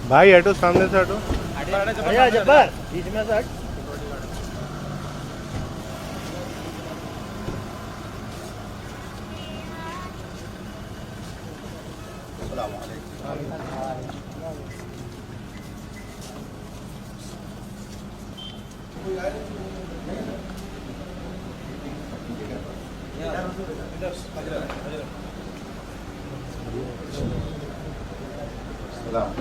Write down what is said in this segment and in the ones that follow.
بھائی ہٹو سامنے سے ہٹو. جبر بیچ میں سے ہٹ. السلام علیکم. السلام.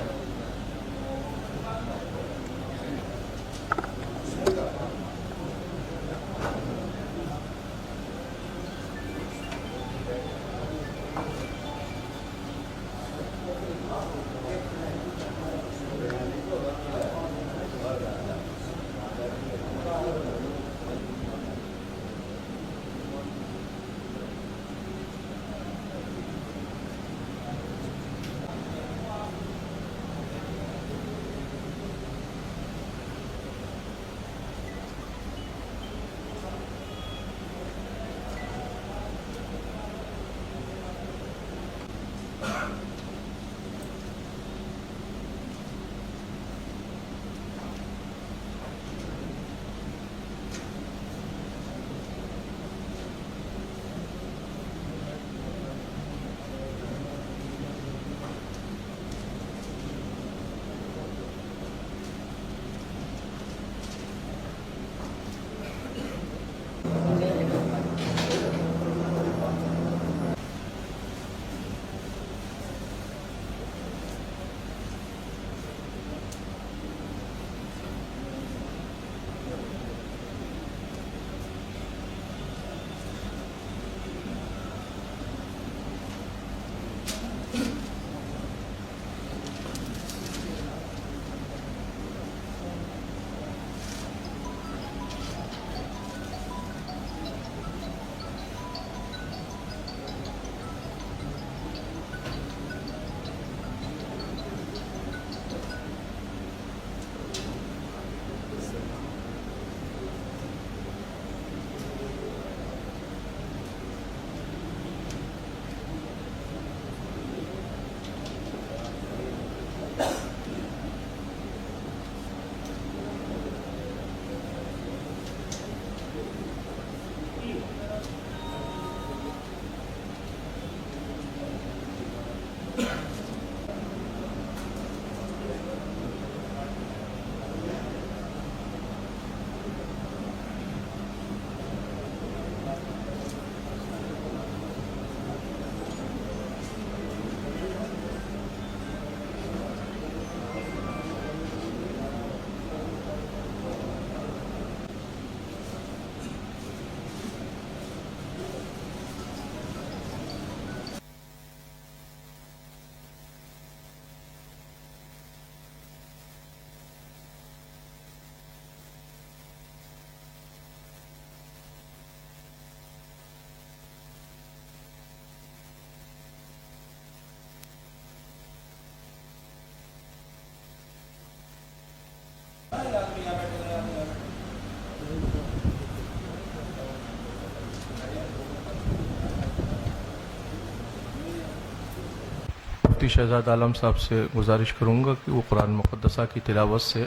مفتی شہزاد عالم صاحب سے گزارش کروں گا کہ وہ قرآن مقدسہ کی تلاوت سے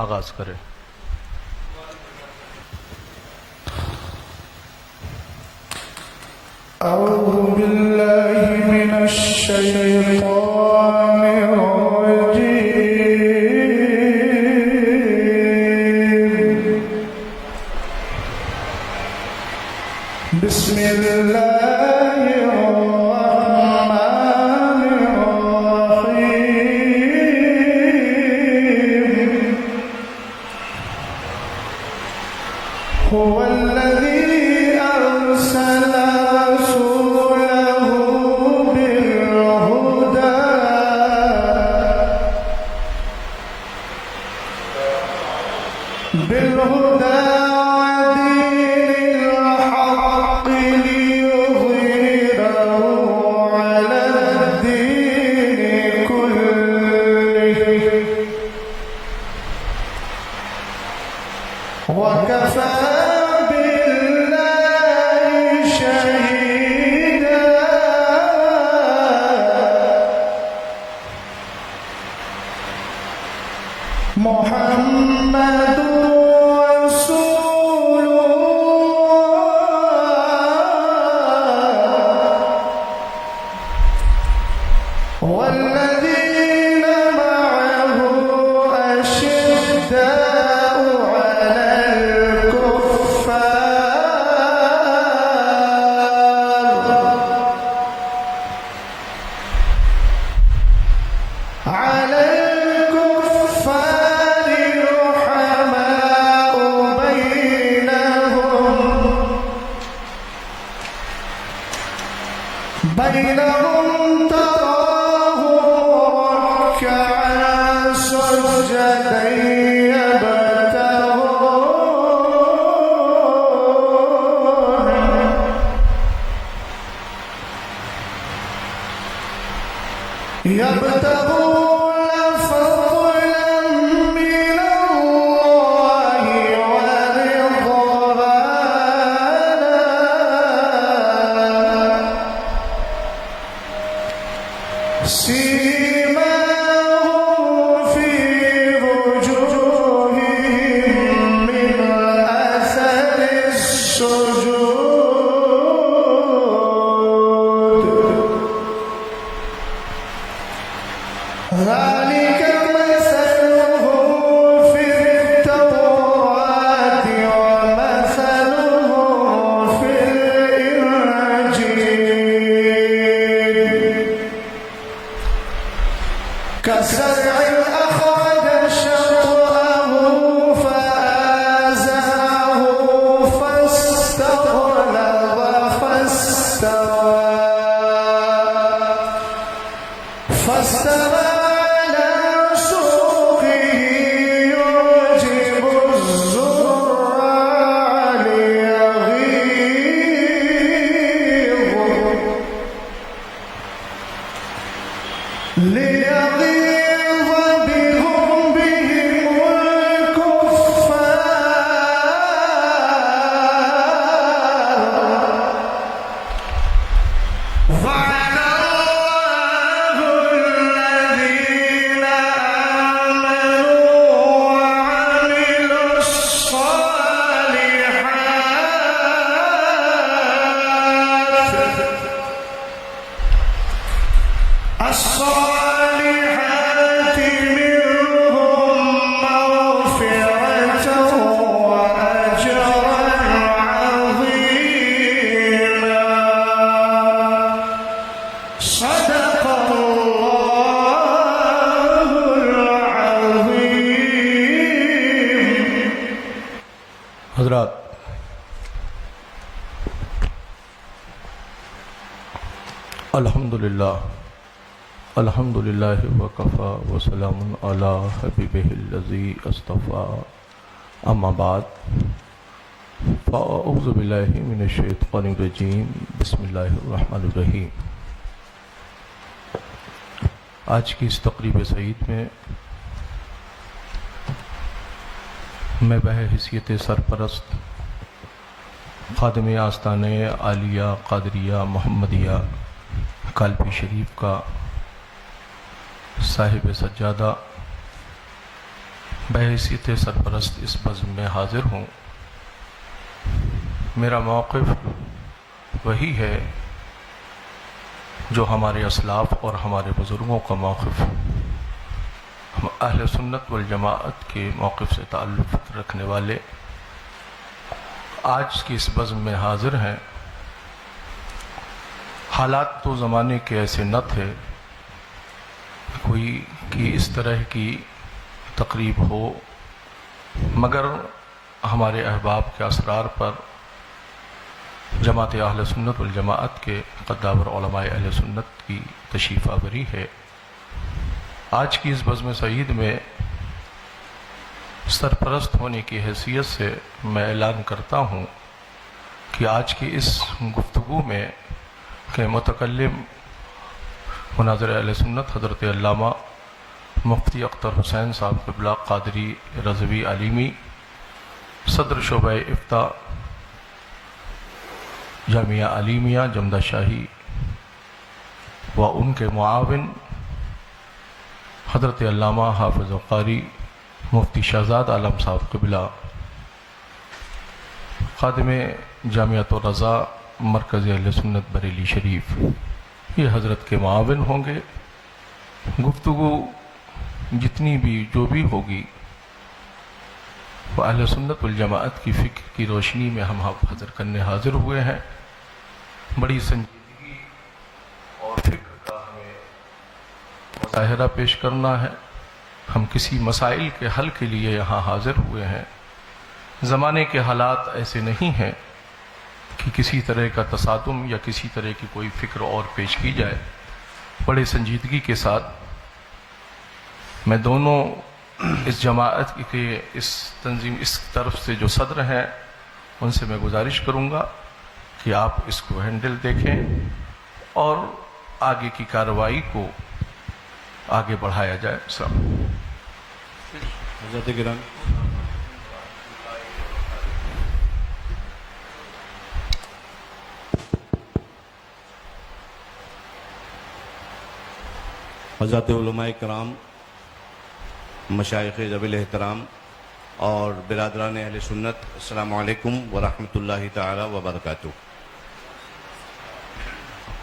آغاز کریں. أعوذ بالله من الشيطان الرجيم. بسم الله الرحمن الرحيم. هو الذي أرسل رسوله بالهدى محمد رسول الله والذين معه أشداء على الكفار رحماء بينهم تراهم ركعا سجدا يبتغون فضلا من الله ورضوانا سيماهم في وجوههم من أثر السجود ذلك مثلهم في التوراة ومثلهم في الإنجيل كزرع أخرج شطأه فآزره فاستغلظ فاستوى على سوقه يعجب الزراع ليغيظ بهم الكفار وعد الله الذين آمنوا وعملوا الصالحات منهم مغفرة وأجرا عظيما صدق الله العظيم. حضرات، الحمدللہ وکفا وسلام علی حبیبہ الذی اصطفیٰ، اما بعد فاعوذ باللہ من الشیطان الرجیم، بسم اللہ الرحمن الرحیم۔ آج کی اس تقریب سعید میں میں بحیثیت سرپرست خادم آستانہ عالیہ قادریہ محمدیہ کالپی شریف کا صاحب سجادہ بحیثیت سرپرست اس بزم میں حاضر ہوں۔ میرا موقف وہی ہے جو ہمارے اسلاف اور ہمارے بزرگوں کا موقف، ہم اہل سنت والجماعت کے موقف سے تعلق رکھنے والے آج کی اس بزم میں حاضر ہیں۔ حالات تو زمانے کے ایسے نہ تھے کوئی کہ اس طرح کی تقریب ہو، مگر ہمارے احباب کے اسرار پر جماعت اہل سنت والجماعت کے قدامر علماء اہل سنت کی تشریف آوری ہے۔ آج کی اس بزم سعید میں سرپرست ہونے کی حیثیت سے میں اعلان کرتا ہوں کہ آج کی اس گفتگو میں کہ متکلم مناظر اہل سنت حضرت علامہ مفتی اختر حسین صاحب قبلہ قادری رضوی علیمی، صدر شعبہ افتاء جامعہ علیمیہ جمدہ شاہی، و ان کے معاون حضرت علامہ حافظ قاری مفتی شہزاد عالم صاحب قبلہ، خادم جامعۃ الرضا مرکز اہل سنت بریلی شریف، یہ حضرت کے معاون ہوں گے۔ گفتگو جتنی بھی جو بھی ہوگی وہ اہل سنت والجماعت کی فکر کی روشنی میں ہم حاضر کرنے حاضر ہوئے ہیں۔ بڑی سنجیدگی اور فکر کا ہمیں مظاہرہ پیش کرنا ہے۔ ہم کسی مسائل کے حل کے لیے یہاں حاضر ہوئے ہیں۔ زمانے کے حالات ایسے نہیں ہیں کہ کسی طرح کا تصادم یا کسی طرح کی کوئی فکر اور پیش کی جائے۔ بڑے سنجیدگی کے ساتھ میں دونوں اس جماعت کے اس تنظیم اس طرف سے جو صدر ہیں ان سے میں گزارش کروں گا کہ آپ اس کو ہینڈل دیکھیں اور آگے کی کارروائی کو آگے بڑھایا جائے۔ حضرت گرامی، حضرات علماء کرام، مشائخ ذوی الاحترام اور برادران اہل سنت، السلام علیکم ورحمۃ اللہ تعالی وبرکاتہ۔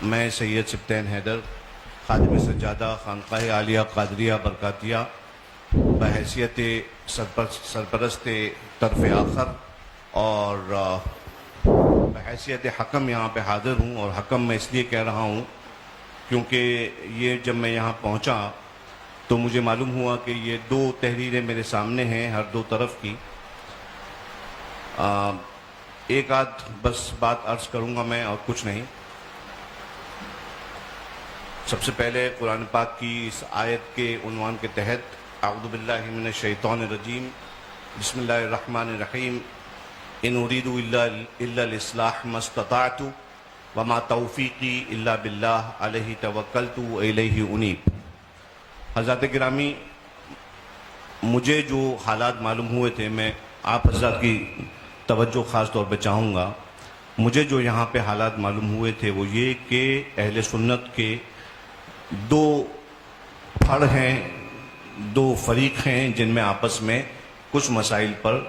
میں سید سبطین حیدر، خادم سجادہ خانقاہ عالیہ قادریہ برکاتیہ، بحیثیت سرپرست طرف آخر اور بحیثیت حکم یہاں پہ حاضر ہوں، اور حکم میں اس لیے کہہ رہا ہوں کیونکہ یہ جب میں یہاں پہنچا تو مجھے معلوم ہوا کہ یہ دو تحریریں میرے سامنے ہیں ہر دو طرف کی۔ ایک آدھ بس بات عرض کروں گا میں اور کچھ نہیں۔ سب سے پہلے قرآن پاک کی اس آیت کے عنوان کے تحت اعوذ باللہ من الشیطان الرجیم، بسم اللہ الرحمن الرحیم، ان اريد الا الاصلاح ما استطعت وما توفیقی الا باللہ علیہ توکلت والیہ انیب۔ حضرات گرامی، مجھے جو حالات معلوم ہوئے تھے، میں آپ حضرات کی توجہ خاص طور پہ چاہوں گا۔ مجھے جو یہاں پہ حالات معلوم ہوئے تھے وہ یہ کہ اہل سنت کے دو پھڑ ہیں، دو فریق ہیں جن میں آپس میں کچھ مسائل پر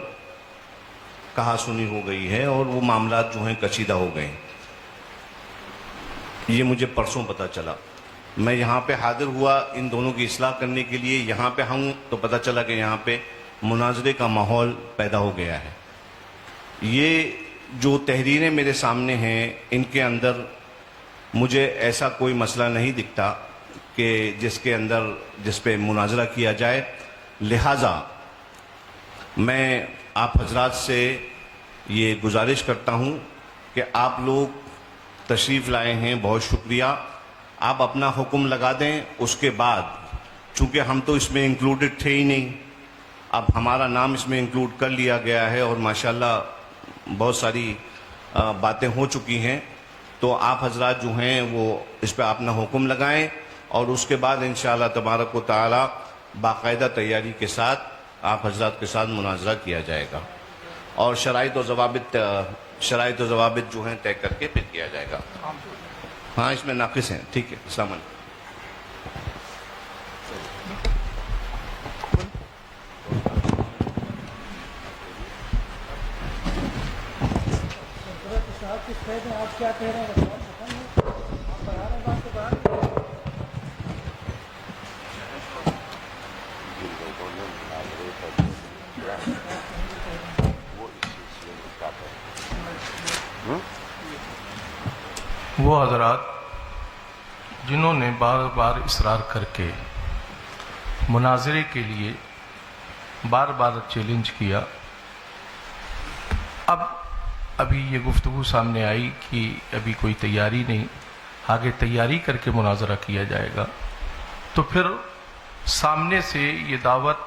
کہا سنی ہو گئی ہے اور وہ معاملات جو ہیں کشیدہ ہو گئے ہیں۔ یہ مجھے پرسوں پتہ چلا۔ میں یہاں پہ حاضر ہوا ان دونوں کی اصلاح کرنے کے لیے، یہاں پہ ہوں تو پتہ چلا کہ یہاں پہ مناظرے کا ماحول پیدا ہو گیا ہے۔ یہ جو تحریریں میرے سامنے ہیں ان کے اندر مجھے ایسا کوئی مسئلہ نہیں دکھتا کہ جس پہ مناظرہ کیا جائے، لہٰذا میں آپ حضرات سے یہ گزارش کرتا ہوں کہ آپ لوگ تشریف لائے ہیں، بہت شکریہ۔ آپ اپنا حکم لگا دیں، اس کے بعد چونکہ ہم تو اس میں انکلوڈڈ تھے ہی نہیں، اب ہمارا نام اس میں انکلوڈ کر لیا گیا ہے اور ماشاءاللہ بہت ساری باتیں ہو چکی ہیں، تو آپ حضرات جو ہیں وہ اس پہ اپنا حکم لگائیں اور اس کے بعد انشاءاللہ تبارک و تعالی باقاعدہ تیاری کے ساتھ آپ حضرات کے ساتھ مناظرہ کیا جائے گا اور شرائط و ضوابط جو ہیں طے کر کے پھر کیا جائے گا۔ ہاں اس میں ناقص ہیں، ٹھیک ہے۔ السلام علیکم۔ آپ کیا کہہ رہے ہیں؟ آپ بڑھا رہے ہیں بات کو بڑھا رہے ہیں۔ وہ حضرات جنہوں نے بار بار اصرار کر کے مناظرے کے لیے بار بار چیلنج کیا، ابھی یہ گفتگو سامنے آئی کہ ابھی کوئی تیاری نہیں، آگے تیاری کر کے مناظرہ کیا جائے گا، تو پھر سامنے سے یہ دعوت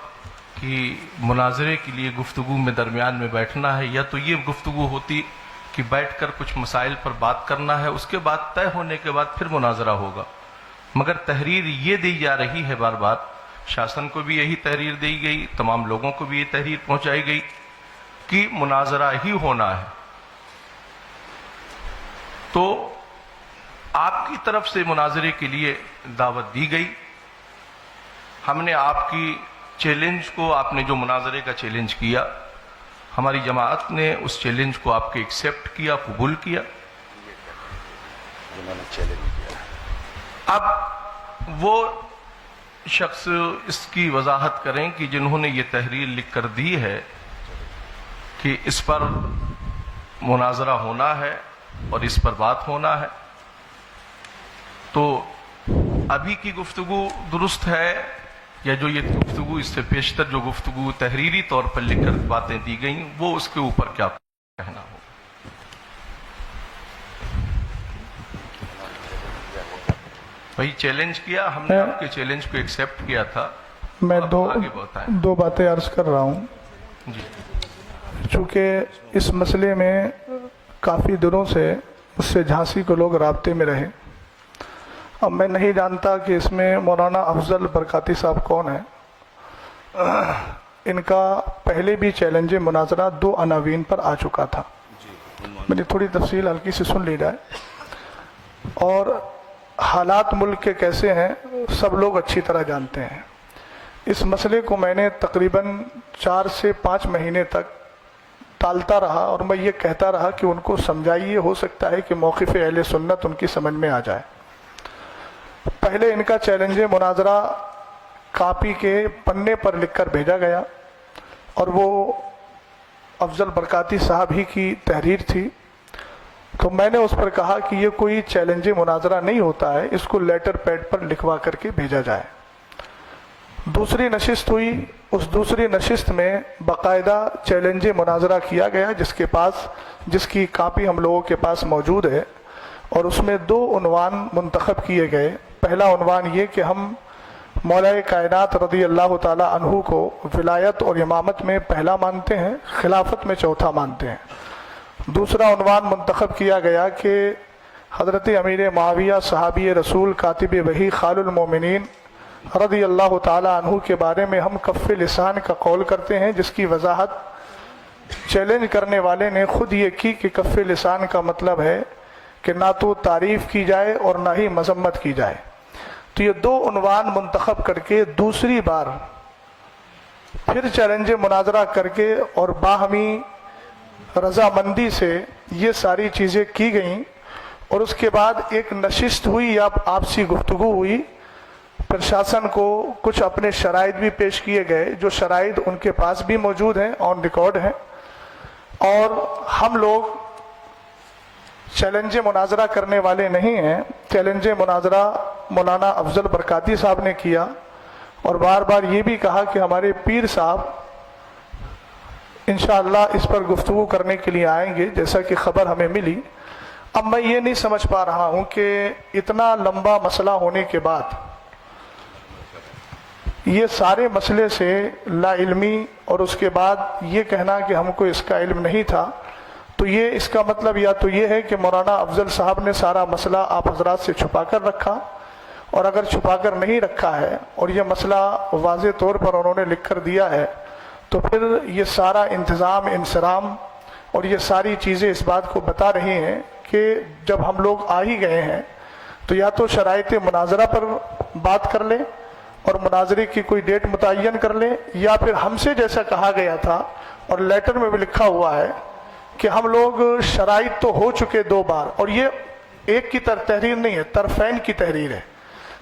کہ مناظرے کے لیے گفتگو میں درمیان میں بیٹھنا ہے، یا تو یہ گفتگو ہوتی کہ بیٹھ کر کچھ مسائل پر بات کرنا ہے، اس کے بعد طے ہونے کے بعد پھر مناظرہ ہوگا، مگر تحریر یہ دی جا رہی ہے بار بار، شاسن کو بھی یہی تحریر دی گئی، تمام لوگوں کو بھی یہ تحریر پہنچائی گئی کہ مناظرہ ہی ہونا ہے۔ تو آپ کی طرف سے مناظرے کے لیے دعوت دی گئی، ہم نے آپ کی چیلنج کو آپ نے جو مناظرے کا چیلنج کیا، ہماری جماعت نے اس چیلنج کو آپ کے ایکسیپٹ کیا، قبول کیا؟ جنہوں نے چیلنج کیا اب وہ شخص اس کی وضاحت کریں کہ جنہوں نے یہ تحریر لکھ کر دی ہے کہ اس پر مناظرہ ہونا ہے اور اس پر بات ہونا ہے، تو ابھی کی گفتگو درست ہے یا جو یہ گفتگو اس سے پیشتر جو گفتگو تحریری طور پر لکھ کر باتیں دی گئیں وہ اس کے اوپر کیا کہنا ہو؟ بھائی چیلنج کیا ہم نے، آپ کے چیلنج کو ایکسیپٹ کیا تھا. میں اب آگے بتائیں. دو باتیں عرض کر رہا ہوں. جی چونکہ اس مسئلے میں کافی دنوں سے اس سے جھانسی کو لوگ رابطے میں رہے. اب میں نہیں جانتا کہ اس میں مولانا افضل برکاتی صاحب کون ہیں. ان کا پہلے بھی چیلنج مناظرہ 2 عناوین پر آ چکا تھا. میں نے تھوڑی تفصیل ہلکی سے سن لی جائے. اور حالات ملک کے کیسے ہیں سب لوگ اچھی طرح جانتے ہیں. اس مسئلے کو میں نے تقریباً 4 سے 5 مہینے تک ٹالتا رہا اور میں یہ کہتا رہا کہ ان کو سمجھائیے، ہو سکتا ہے کہ موقف اہل سنت ان کی سمجھ میں آ جائے. پہلے ان کا چیلنج مناظرہ کاپی کے پنے پر لکھ کر بھیجا گیا اور وہ افضل برکاتی صاحب ہی کی تحریر تھی. تو میں نے اس پر کہا کہ یہ کوئی چیلنج مناظرہ نہیں ہوتا ہے، اس کو لیٹر پیڈ پر لکھوا کر کے بھیجا جائے. دوسری نشست ہوئی. اس دوسری نشست میں باقاعدہ چیلنج مناظرہ کیا گیا جس کی کاپی ہم لوگوں کے پاس موجود ہے، اور اس میں 2 عنوان منتخب کیے گئے. پہلا عنوان یہ کہ ہم مولا کائنات رضی اللہ تعالی عنہ کو ولایت اور امامت میں پہلا مانتے ہیں، خلافت میں چوتھا مانتے ہیں. دوسرا عنوان منتخب کیا گیا کہ حضرت امیر معاویہ صحابی رسول کاتب وحی خال المومنین رضی اللہ تعالی عنہ کے بارے میں ہم کف لسان کا قول کرتے ہیں، جس کی وضاحت چیلنج کرنے والے نے خود یہ کی کہ کف لسان کا مطلب ہے کہ نہ تو تعریف کی جائے اور نہ ہی مذمت کی جائے. تو یہ 2 عنوان منتخب کر کے دوسری بار پھر چیلنج مناظرہ کر کے اور باہمی رضامندی سے یہ ساری چیزیں کی گئیں. اور اس کے بعد ایک نشست ہوئی یا آپسی گفتگو ہوئی. پرشاسن کو کچھ اپنے شرائط بھی پیش کیے گئے، جو شرائط ان کے پاس بھی موجود ہیں، آن ریکارڈ ہیں. اور ہم لوگ چیلنج مناظرہ کرنے والے نہیں ہیں. چیلنج مناظرہ مولانا افضل برکاتی صاحب نے کیا اور بار بار یہ بھی کہا کہ ہمارے پیر صاحب انشاءاللہ اس پر گفتگو کرنے کے لیے آئیں گے، جیسا کہ خبر ہمیں ملی. اب میں یہ نہیں سمجھ پا رہا ہوں کہ اتنا لمبا مسئلہ ہونے کے بعد یہ سارے مسئلے سے لا علمی اور اس کے بعد یہ کہنا کہ ہم کو اس کا علم نہیں تھا، تو یہ اس کا مطلب یا تو یہ ہے کہ مولانا افضل صاحب نے سارا مسئلہ آپ حضرات سے چھپا کر رکھا، اور اگر چھپا کر نہیں رکھا ہے اور یہ مسئلہ واضح طور پر انہوں نے لکھ کر دیا ہے، تو پھر یہ سارا انتظام انصرام اور یہ ساری چیزیں اس بات کو بتا رہی ہیں کہ جب ہم لوگ آ ہی گئے ہیں تو یا تو شرائط مناظرہ پر بات کر لیں اور مناظرے کی کوئی ڈیٹ متعین کر لیں، یا پھر ہم سے جیسا کہا گیا تھا اور لیٹر میں بھی لکھا ہوا ہے کہ ہم لوگ شرائط تو ہو چکے 2 بار، اور یہ ایک کی تحریر نہیں ہے، طرفین کی تحریر ہے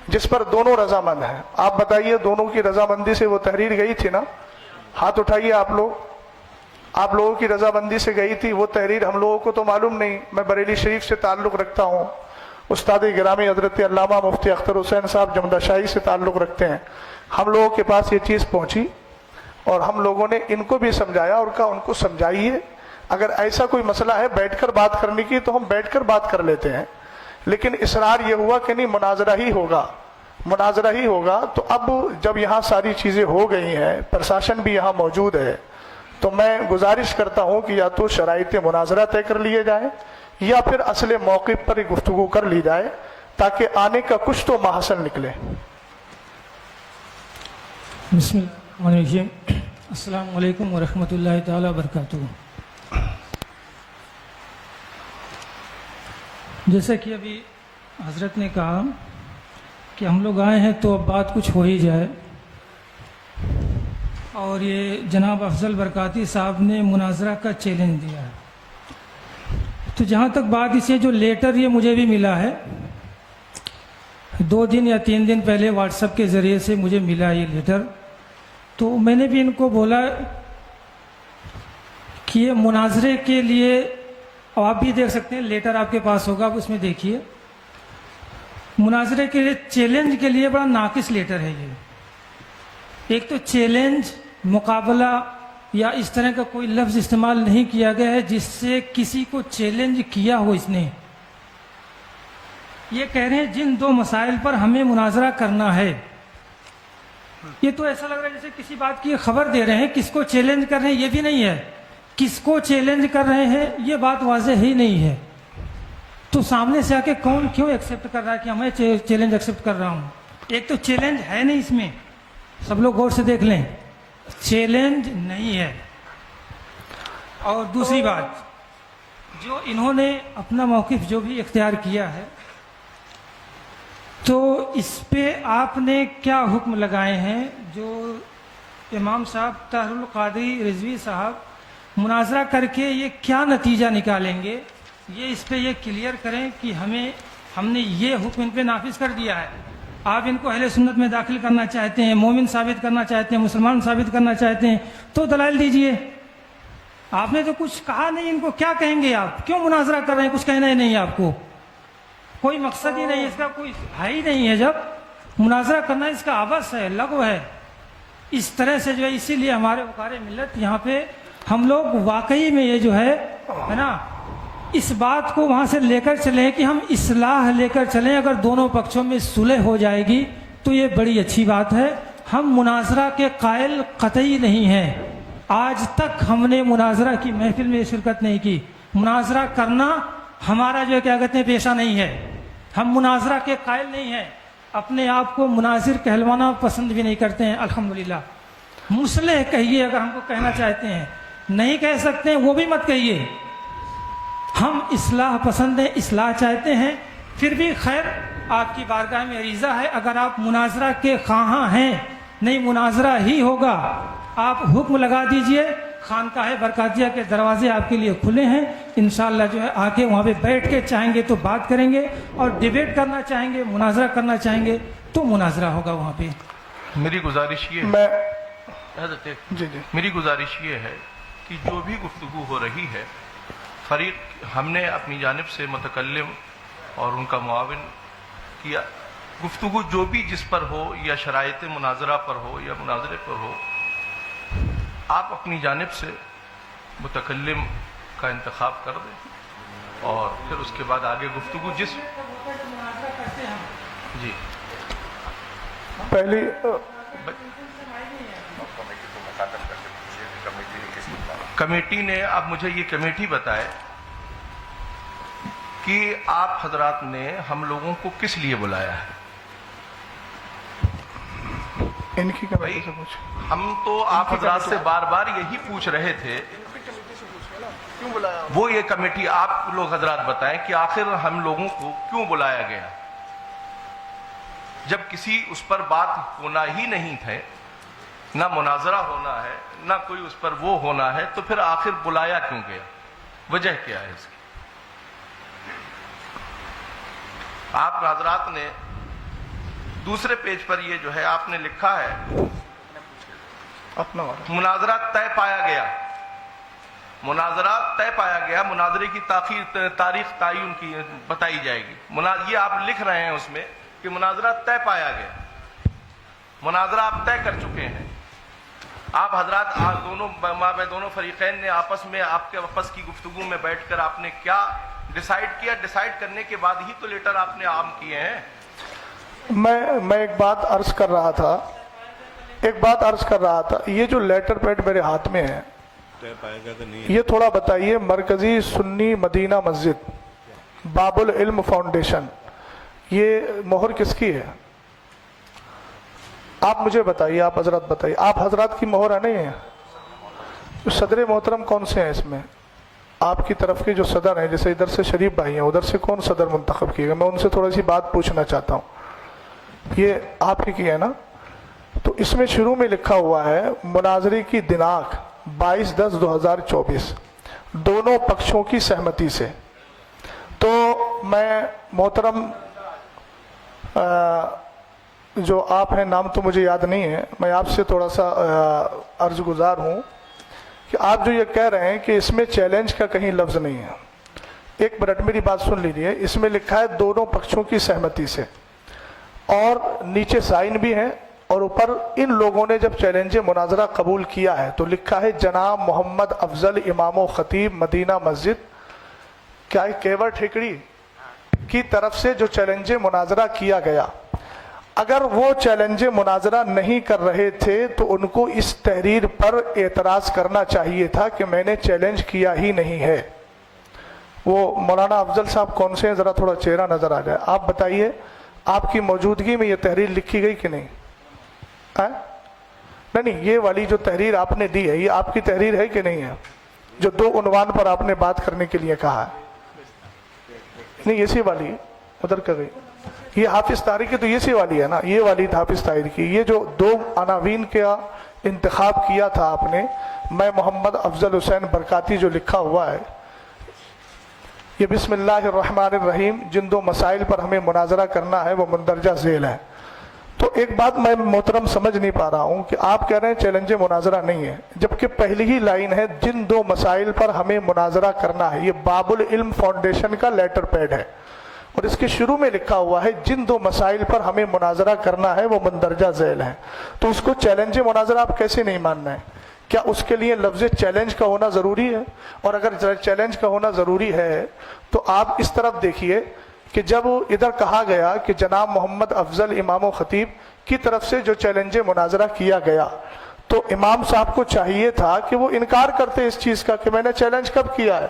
جس پر دونوں رضامند ہیں. آپ بتائیے دونوں کی رضامندی سے وہ تحریر گئی تھی نا؟ ہاتھ اٹھائیے آپ لوگوں کی رضامندی سے گئی تھی وہ تحریر. ہم لوگوں کو تو معلوم نہیں. میں بریلی شریف سے تعلق رکھتا ہوں، استاد گرامی حضرت علامہ مفتی اختر حسین صاحب جمدہ شاہی سے تعلق رکھتے ہیں. ہم لوگوں کے پاس یہ چیز پہنچی اور ہم لوگوں نے ان کو بھی سمجھایا اور کہا ان کو سمجھائیے، اگر ایسا کوئی مسئلہ ہے بیٹھ کر بات کرنے کی تو ہم بیٹھ کر بات کر لیتے ہیں. لیکن اصرار یہ ہوا کہ نہیں مناظرہ ہی ہوگا. تو اب جب یہاں ساری چیزیں ہو گئی ہیں، پرشاسن بھی یہاں موجود ہے، تو میں گزارش کرتا ہوں کہ یا تو شرائط مناظرہ طے کر لیے جائیں یا پھر اصل موقف پر گفتگو کر لی جائے تاکہ آنے کا کچھ تو محصل نکلے. بسم اللہ الرحمن الرحیم. السلام علیکم ورحمۃ اللہ تعالی وبرکاتہ. جیسا کہ ابھی حضرت نے کہا کہ ہم لوگ آئے ہیں تو اب بات کچھ ہو ہی جائے. اور یہ جناب افضل برکاتی صاحب نے مناظرہ کا چیلنج دیا ہے. تو جہاں تک بات اسے جو لیٹر یہ مجھے بھی ملا ہے 2 دن یا 3 دن پہلے واٹس ایپ کے ذریعے سے مجھے ملا یہ لیٹر. تو میں نے بھی ان کو بولا کہ یہ مناظرے کے لیے، اور آپ بھی دیکھ سکتے ہیں لیٹر آپ کے پاس ہوگا، اس میں دیکھیے مناظرے کے لیے چیلنج کے لیے بڑا ناقص لیٹر ہے یہ. ایک تو چیلنج، مقابلہ یا اس طرح کا کوئی لفظ استعمال نہیں کیا گیا ہے جس سے کسی کو چیلنج کیا ہو. اس نے یہ کہہ رہے ہیں جن 2 مسائل پر ہمیں مناظرہ کرنا ہے. یہ تو ایسا لگ رہا ہے جیسے کسی بات کی خبر دے رہے ہیں. کس کو چیلنج کر رہے ہیں یہ بھی نہیں ہے، کس کو چیلنج کر رہے ہیں یہ بات واضح ہی نہیں ہے. تو سامنے سے آ کے کون کیوں ایکسیپٹ کر رہا ہے کہ میں چیلنج ایکسیپٹ کر رہا ہوں؟ ایک تو چیلنج ہے نہیں اس میں، سب لوگ غور سے دیکھ لیں، چیلنج نہیں ہے. اور دوسری بات، جو انہوں نے اپنا موقف جو بھی اختیار کیا ہے تو اس پہ آپ نے کیا حکم لگائے ہیں؟ جو امام صاحب طاہر القادری رضوی صاحب مناظرہ کر کے یہ کیا نتیجہ نکالیں گے، یہ اس پہ یہ کلیئر کریں کہ ہم نے یہ حکم ان پہ نافذ کر دیا ہے. آپ ان کو اہل سنت میں داخل کرنا چاہتے ہیں، مومن ثابت کرنا چاہتے ہیں، مسلمان ثابت کرنا چاہتے ہیں تو دلائل دیجئے. آپ نے تو کچھ کہا نہیں، ان کو کیا کہیں گے؟ آپ کیوں مناظرہ کر رہے ہیں؟ کچھ کہنا ہی نہیں آپ کو، کوئی مقصد ہی نہیں، اس کا کوئی ہے ہی نہیں ہے. جب مناظرہ کرنا اس کا عبث ہے، لغو ہے. اس طرح سے جو ہے، اسی لیے ہمارے وقار ملت یہاں پہ ہم لوگ واقعی میں یہ جو ہے نا اس بات کو وہاں سے لے کر چلیں کہ ہم اصلاح لے کر چلیں. اگر دونوں پکشوں میں صلح ہو جائے گی تو یہ بڑی اچھی بات ہے. ہم مناظرہ کے قائل قطعی نہیں ہیں. آج تک ہم نے مناظرہ کی محفل میں شرکت نہیں کی. مناظرہ کرنا ہمارا جو کیا کہتے ہیں پیشہ نہیں ہے. ہم مناظرہ کے قائل نہیں ہیں. اپنے آپ کو مناظر کہلوانا پسند بھی نہیں کرتے ہیں. الحمدللہ مصلح کہیے اگر ہم کو کہنا چاہتے ہیں. نہیں کہہ سکتے ہیں وہ بھی مت کہیے. ہم اصلاح پسند ہیں، اصلاح چاہتے ہیں. پھر بھی خیر آپ کی بارگاہ میں عریضہ ہے، اگر آپ مناظرہ کے خواہاں ہیں، نہیں مناظرہ ہی ہوگا، آپ حکم لگا دیجئے. خانقاہ برکاتیہ کے دروازے آپ کے لیے کھلے ہیں. انشاءاللہ جو ہے آ کے وہاں پہ بیٹھ کے چاہیں گے تو بات کریں گے، اور ڈیبیٹ کرنا چاہیں گے، مناظرہ کرنا چاہیں گے تو مناظرہ ہوگا وہاں پہ. میری گزارش یہ میں حضرت جی میری گزارش یہ ہے کہ جو بھی گفتگو ہو رہی ہے، فریق ہم نے اپنی جانب سے متکلم اور ان کا معاون کیا. گفتگو جو بھی جس پر ہو، یا شرائط مناظرہ پر ہو یا مناظرے پر ہو، آپ اپنی جانب سے متکلم کا انتخاب کر دیں اور پھر اس کے بعد آگے گفتگو جس جی پہلی کمیٹی نے، اب مجھے یہ کمیٹی بتائے کہ آپ حضرات نے ہم لوگوں کو کس لیے بلایا ہے. ان کی کمیٹی سے پوچھ. ہم تو آپ حضرات سے بار بار یہی پوچھ رہے تھے، وہ یہ کمیٹی آپ لوگ حضرات بتائیں کہ آخر ہم لوگوں کو کیوں بلایا گیا. جب کسی اس پر بات ہونا ہی نہیں تھے، نہ مناظرہ ہونا ہے، نہ کوئی اس پر وہ ہونا ہے، تو پھر آخر بلایا کیوں گیا؟ وجہ کیا ہے اس کی؟ آپ حضرات نے دوسرے پیج پر یہ جو ہے آپ نے لکھا ہے اپنا والا مناظرہ طے پایا گیا. مناظرہ طے پایا گیا، مناظرے کی تاریخ تعین کی بتائی جائے گی. یہ آپ لکھ رہے ہیں اس میں کہ مناظرہ طے پایا گیا. مناظرہ آپ طے کر چکے ہیں. آپ حضرات دونوں فریقین نے آپس میں آپ کے آپس کی گفتگو میں بیٹھ کر آپ نے کیا ڈیسائیڈ کیا؟ ڈیسائیڈ کرنے کے بعد ہی تو لیٹر آپ نے عام کیے ہیں. میں ایک بات عرض کر رہا تھا. یہ جو لیٹر پیڈ میرے ہاتھ میں ہے، یہ تھوڑا بتائیے. مرکزی سنی مدینہ مسجد باب العلم فاؤنڈیشن، یہ مہر کس کی ہے؟ آپ مجھے بتائیے، آپ حضرات بتائیے. آپ حضرات کی مہر ہے نہیں ہے؟ صدر محترم کون سے ہیں اس میں؟ آپ کی طرف کے جو صدر ہیں، جیسے ادھر سے شریف بھائی ہیں، ادھر سے کون صدر منتخب کیے گا؟ میں ان سے تھوڑی سی بات پوچھنا چاہتا ہوں. یہ آپ ہی کی ہے نا؟ تو اس میں شروع میں لکھا ہوا ہے مناظرے کی دناک 22/10/2024 دونوں پکشوں کی سہمتی سے. تو میں محترم جو آپ ہیں، نام تو مجھے یاد نہیں ہے، میں آپ سے تھوڑا سا عرض گزار ہوں کہ آپ جو یہ کہہ رہے ہیں کہ اس میں چیلنج کا کہیں لفظ نہیں ہے. ایک منٹ میری بات سن لیجیے. اس میں لکھا ہے دونوں پکشوں کی سہمتی سے، اور نیچے سائن بھی ہے، اور اوپر ان لوگوں نے جب چیلنج مناظرہ قبول کیا ہے تو لکھا ہے جناب محمد افضل امام و خطیب مدینہ مسجد کیا ہے کیور ٹھیکڑی کی طرف سے جو چیلنج مناظرہ کیا گیا. اگر وہ چیلنج مناظرہ نہیں کر رہے تھے تو ان کو اس تحریر پر اعتراض کرنا چاہیے تھا کہ میں نے چیلنج کیا ہی نہیں ہے. وہ مولانا افضل صاحب کون سے ہیں؟ ذرا تھوڑا چہرہ نظر آ جائے. آپ بتائیے آپ کی موجودگی میں یہ تحریر لکھی گئی کہ نہیں؟ نہیں، یہ والی جو تحریر آپ نے دی ہے یہ آپ کی تحریر ہے کہ نہیں ہے؟ جو 2 عنوان پر آپ نے بات کرنے کے لیے کہا ہے. نہیں، اسی والی ادھر کر گئی. یہ حافظ طاہر کی تو اسی والی ہے نا، یہ والی حافظ طاہر کی. یہ جو 2 عناوین کا انتخاب کیا تھا آپ نے، میں محمد افضل حسین برکاتی جو لکھا ہوا ہے، یہ بسم اللہ الرحمن الرحیم جن 2 مسائل پر ہمیں مناظرہ کرنا ہے وہ مندرجہ ذیل ہے. تو ایک بات میں محترم سمجھ نہیں پا رہا ہوں کہ آپ کہہ رہے ہیں چیلنج مناظرہ نہیں ہے، جبکہ پہلی ہی لائن ہے جن 2 مسائل پر ہمیں مناظرہ کرنا ہے. یہ باب العلم فاؤنڈیشن کا لیٹر پیڈ ہے، اور اس کے شروع میں لکھا ہوا ہے جن 2 مسائل پر ہمیں مناظرہ کرنا ہے وہ مندرجہ ذیل ہیں. تو اس کو چیلنج مناظرہ آپ کیسے نہیں ماننا ہے؟ کیا اس کے لیے لفظ چیلنج کا ہونا ضروری ہے؟ اور اگر چیلنج کا ہونا ضروری ہے تو آپ اس طرف دیکھیے کہ جب ادھر کہا گیا کہ جناب محمد افضل امام و خطیب کی طرف سے جو چیلنج مناظرہ کیا گیا، تو امام صاحب کو چاہیے تھا کہ وہ انکار کرتے اس چیز کا کہ میں نے چیلنج کب کیا ہے.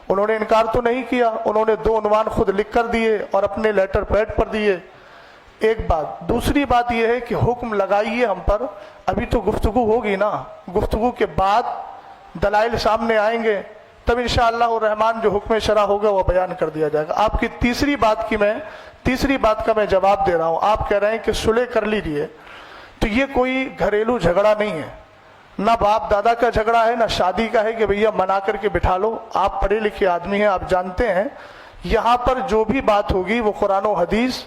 انہوں نے انکار تو نہیں کیا، انہوں نے 2 عنوان خود لکھ کر دیے اور اپنے لیٹر پیڈ پر دیے. ایک بات. دوسری بات یہ ہے کہ حکم لگائیے ہم پر. ابھی تو گفتگو ہوگی نا، گفتگو کے بعد دلائل سامنے آئیں گے، تب انشاءاللہ الرحمن جو حکم شرع ہوگا وہ بیان کر دیا جائے گا. آپ کی تیسری بات کا میں جواب دے رہا ہوں. آپ کہہ رہے ہیں کہ صلح کر لیجئے، تو یہ کوئی گھریلو جھگڑا نہیں ہے، نہ باپ دادا کا جھگڑا ہے، نہ شادی کا ہے کہ بھیا منا کر کے بٹھا لو. آپ پڑھے لکھے آدمی ہیں، آپ جانتے ہیں یہاں پر جو بھی بات ہوگی وہ قرآن و حدیث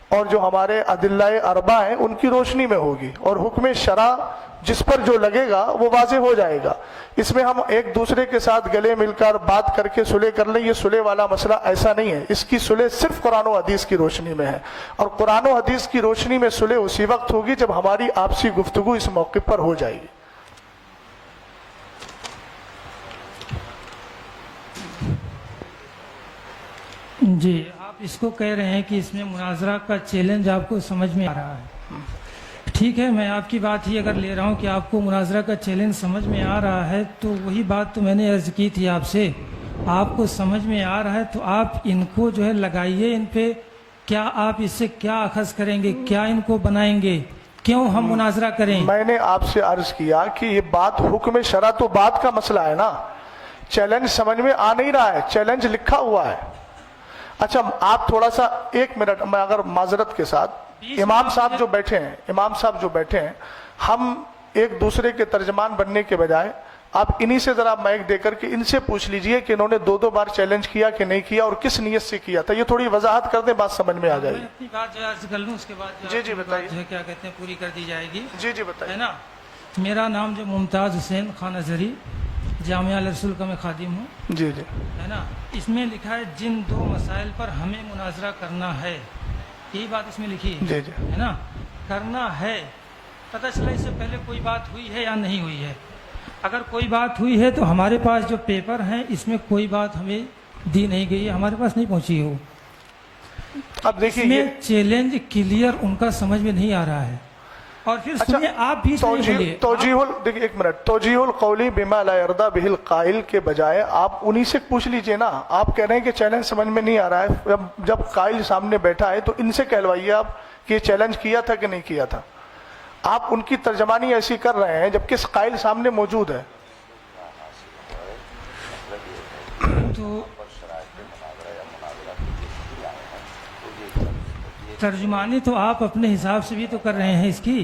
اور جو ہمارے ادلہ اربع ہیں ان کی روشنی میں ہوگی، اور حکم شرع جس پر جو لگے گا وہ واضح ہو جائے گا. اس میں ہم ایک دوسرے کے ساتھ گلے مل کر بات کر کے صلح کر لیں، یہ صلح والا مسئلہ ایسا نہیں ہے. اس کی صلح صرف قرآن و حدیث کی روشنی میں ہے، اور قرآن و حدیث کی روشنی میں صلح اسی وقت ہوگی جب ہماری آپسی گفتگو اس موقع پر ہو جائے گی. جی، آپ اس کو کہہ رہے ہیں کہ اس میں مناظرہ کا چیلنج آپ کو سمجھ میں آ رہا ہے. ٹھیک ہے، میں آپ کی بات ہی اگر لے رہا ہوں کہ آپ کو مناظرہ کا چیلنج سمجھ میں آ رہا ہے، تو وہی بات تو میں نے عرض کی تھی آپ سے. آپ کو سمجھ میں آ رہا ہے تو آپ ان کو جو ہے لگائیے ان پہ. کیا آپ اس سے کیا اخذ کریں گے؟ کیا ان کو بنائیں گے؟ کیوں ہم مناظرہ کریں؟ میں نے آپ سے عرض کیا کہ یہ بات حکم شرع تو بات کا مسئلہ ہے نا، چیلنج سمجھ میں آ نہیں رہا ہے، چیلنج لکھا ہوا ہے. اچھا آپ تھوڑا سا 1 منٹ، میں اگر معذرت کے ساتھ، امام صاحب جو بیٹھے ہیں ہم ایک دوسرے کے ترجمان بننے کے بجائے آپ انہی سے ذرا مائک دے کر کے ان سے پوچھ لیجئے کہ انہوں نے 2 بار چیلنج کیا کہ نہیں کیا اور کس نیت سے کیا تھا. یہ تھوڑی وضاحت کر دیں، بات سمجھ میں آ جائے گی. اپنی بات جو عرض کر لوں، اس کے بعد جی بتائیے. جو ہے کیا کہتے ہیں پوری کر دی جائے گی. جی بتائیے. ہے نا، میرا نام جو ممتاز حسین خان ازہری، جامعہ الرسول کا میں خادم ہوں. جی ہے نا. اس میں لکھا ہے جن 2 مسائل پر ہمیں مناظرہ کرنا ہے، یہی بات اس میں لکھی ہے. جی ہے نا، کرنا ہے. پتہ چلا اس سے پہلے کوئی بات ہوئی ہے یا نہیں ہوئی ہے. اگر کوئی بات ہوئی ہے تو ہمارے پاس جو پیپر ہیں اس میں کوئی بات ہمیں دی نہیں گئی ہے، ہمارے پاس نہیں پہنچی ہو. اب دیکھیے اس میں چیلنج کلیئر ان کا سمجھ میں نہیں آ رہا ہے. اور پھر سنیے، آپ بھی دیکھیے 1 منٹ، توجیہ القولی بما لا یرضی بہ القائل کے بجائے آپ انہی سے پوچھ لیجئے نا. آپ کہہ رہے ہیں کہ چیلنج سمجھ میں نہیں آ رہا ہے، جب قائل سامنے بیٹھا ہے تو ان سے کہلوائیے آپ کہ یہ چیلنج کیا تھا کہ نہیں کیا تھا. آپ ان کی ترجمانی ایسی کر رہے ہیں جبکہ قائل سامنے موجود ہے. تو ترجمانی تو آپ اپنے حساب سے بھی تو کر رہے ہیں اس کی.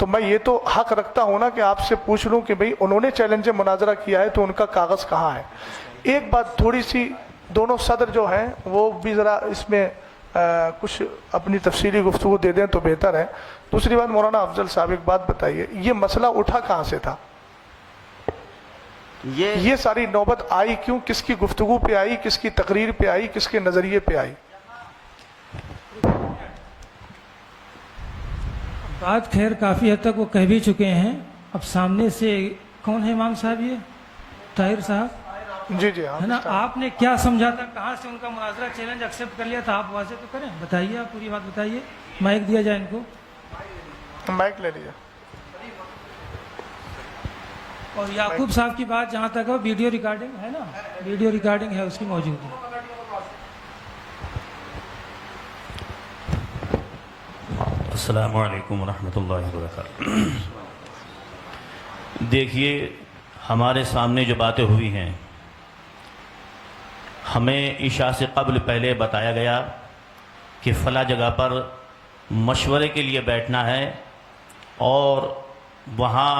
تو میں یہ تو حق رکھتا ہوں نا کہ آپ سے پوچھ لوں کہ بھئی انہوں نے چیلنج مناظرہ کیا ہے تو ان کا کاغذ کہاں ہے. ایک بات تھوڑی سی، دونوں صدر جو ہیں وہ بھی ذرا اس میں کچھ اپنی تفصیلی گفتگو دے دیں تو بہتر ہے. دوسری بات مولانا افضل صاحب ایک بات بتائیے، یہ مسئلہ اٹھا کہاں سے تھا؟ یہ ساری نوبت آئی کیوں؟ کس کی گفتگو پہ آئی، کس کی تقریر پہ آئی، کس کے نظریے پہ آئی؟ بات خیر کافی حد تک وہ کہہ بھی چکے ہیں. اب سامنے سے کون ہے امام صاحب؟ یہ طاہر صاحب جی جی ہاں ہے نا. آپ نے کیا سمجھا تھا، کہاں سے ان کا مناظرہ چیلنج ایکسیپٹ کر لیا تھا؟ آپ واضح تو کریں، بتائیے، آپ پوری بات بتائیے. مائک دیا جائے ان کو. مائک لے لیا. اور یعقوب صاحب کی بات جہاں تک ہے، ویڈیو ریکارڈنگ ہے نا، ویڈیو ریکارڈنگ ہے، اس کی موجود ہے. السلام علیکم ورحمۃ اللہ وبرکاتہ. دیکھیے، ہمارے سامنے جو باتیں ہوئی ہیں، ہمیں عشاء سے قبل پہلے بتایا گیا کہ فلاں جگہ پر مشورے کے لیے بیٹھنا ہے، اور وہاں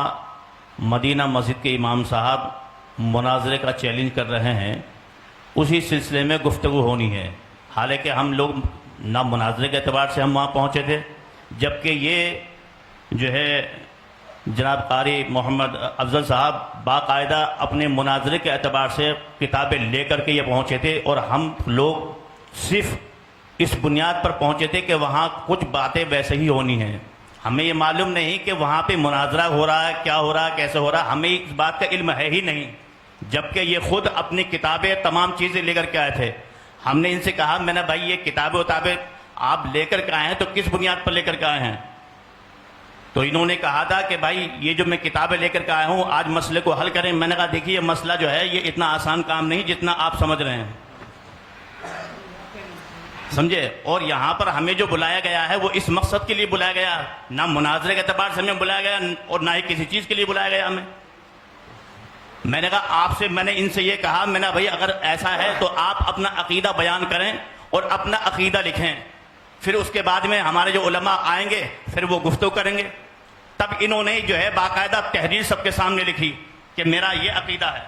مدینہ مسجد کے امام صاحب مناظرے کا چیلنج کر رہے ہیں، اسی سلسلے میں گفتگو ہونی ہے. حالانکہ ہم لوگ نہ مناظرے کے اعتبار سے ہم وہاں پہنچے تھے، جبکہ یہ جو ہے جناب قاری محمد افضل صاحب باقاعدہ اپنے مناظرے کے اعتبار سے کتابیں لے کر کے یہ پہنچے تھے، اور ہم لوگ صرف اس بنیاد پر پہنچے تھے کہ وہاں کچھ باتیں ویسے ہی ہونی ہیں. ہمیں یہ معلوم نہیں کہ وہاں پہ مناظرہ ہو رہا ہے، کیا ہو رہا ہے، کیسے ہو رہا ہے، ہمیں اس بات کا علم ہے ہی نہیں. جبکہ یہ خود اپنی کتابیں تمام چیزیں لے کر کے آئے تھے. ہم نے ان سے کہا، میں نے بھائی یہ کتابیں آپ لے کر کے آئے ہیں تو کس بنیاد پر لے کر کے آئے ہیں؟ تو انہوں نے کہا تھا کہ بھائی یہ جو میں کتابیں لے کر کے آیا ہوں، آج مسئلے کو حل کریں. میں نے کہا دیکھیے، یہ مسئلہ جو ہے یہ اتنا آسان کام نہیں جتنا آپ سمجھ رہے ہیں، سمجھے. اور یہاں پر ہمیں جو بلایا گیا ہے وہ اس مقصد کے لیے بلایا گیا، نہ مناظرے کے اعتبار سے ہمیں بلایا گیا اور نہ ہی کسی چیز کے لیے بلایا گیا ہمیں. میں نے کہا آپ سے، میں نے ان سے یہ کہا، میں نے بھائی اگر ایسا ہے تو آپ اپنا عقیدہ بیان کریں اور اپنا عقیدہ لکھیں، پھر اس کے بعد میں ہمارے جو علماء آئیں گے پھر وہ گفتگو کریں گے. تب انہوں نے جو ہے باقاعدہ تحریر سب کے سامنے لکھی کہ میرا یہ عقیدہ ہے.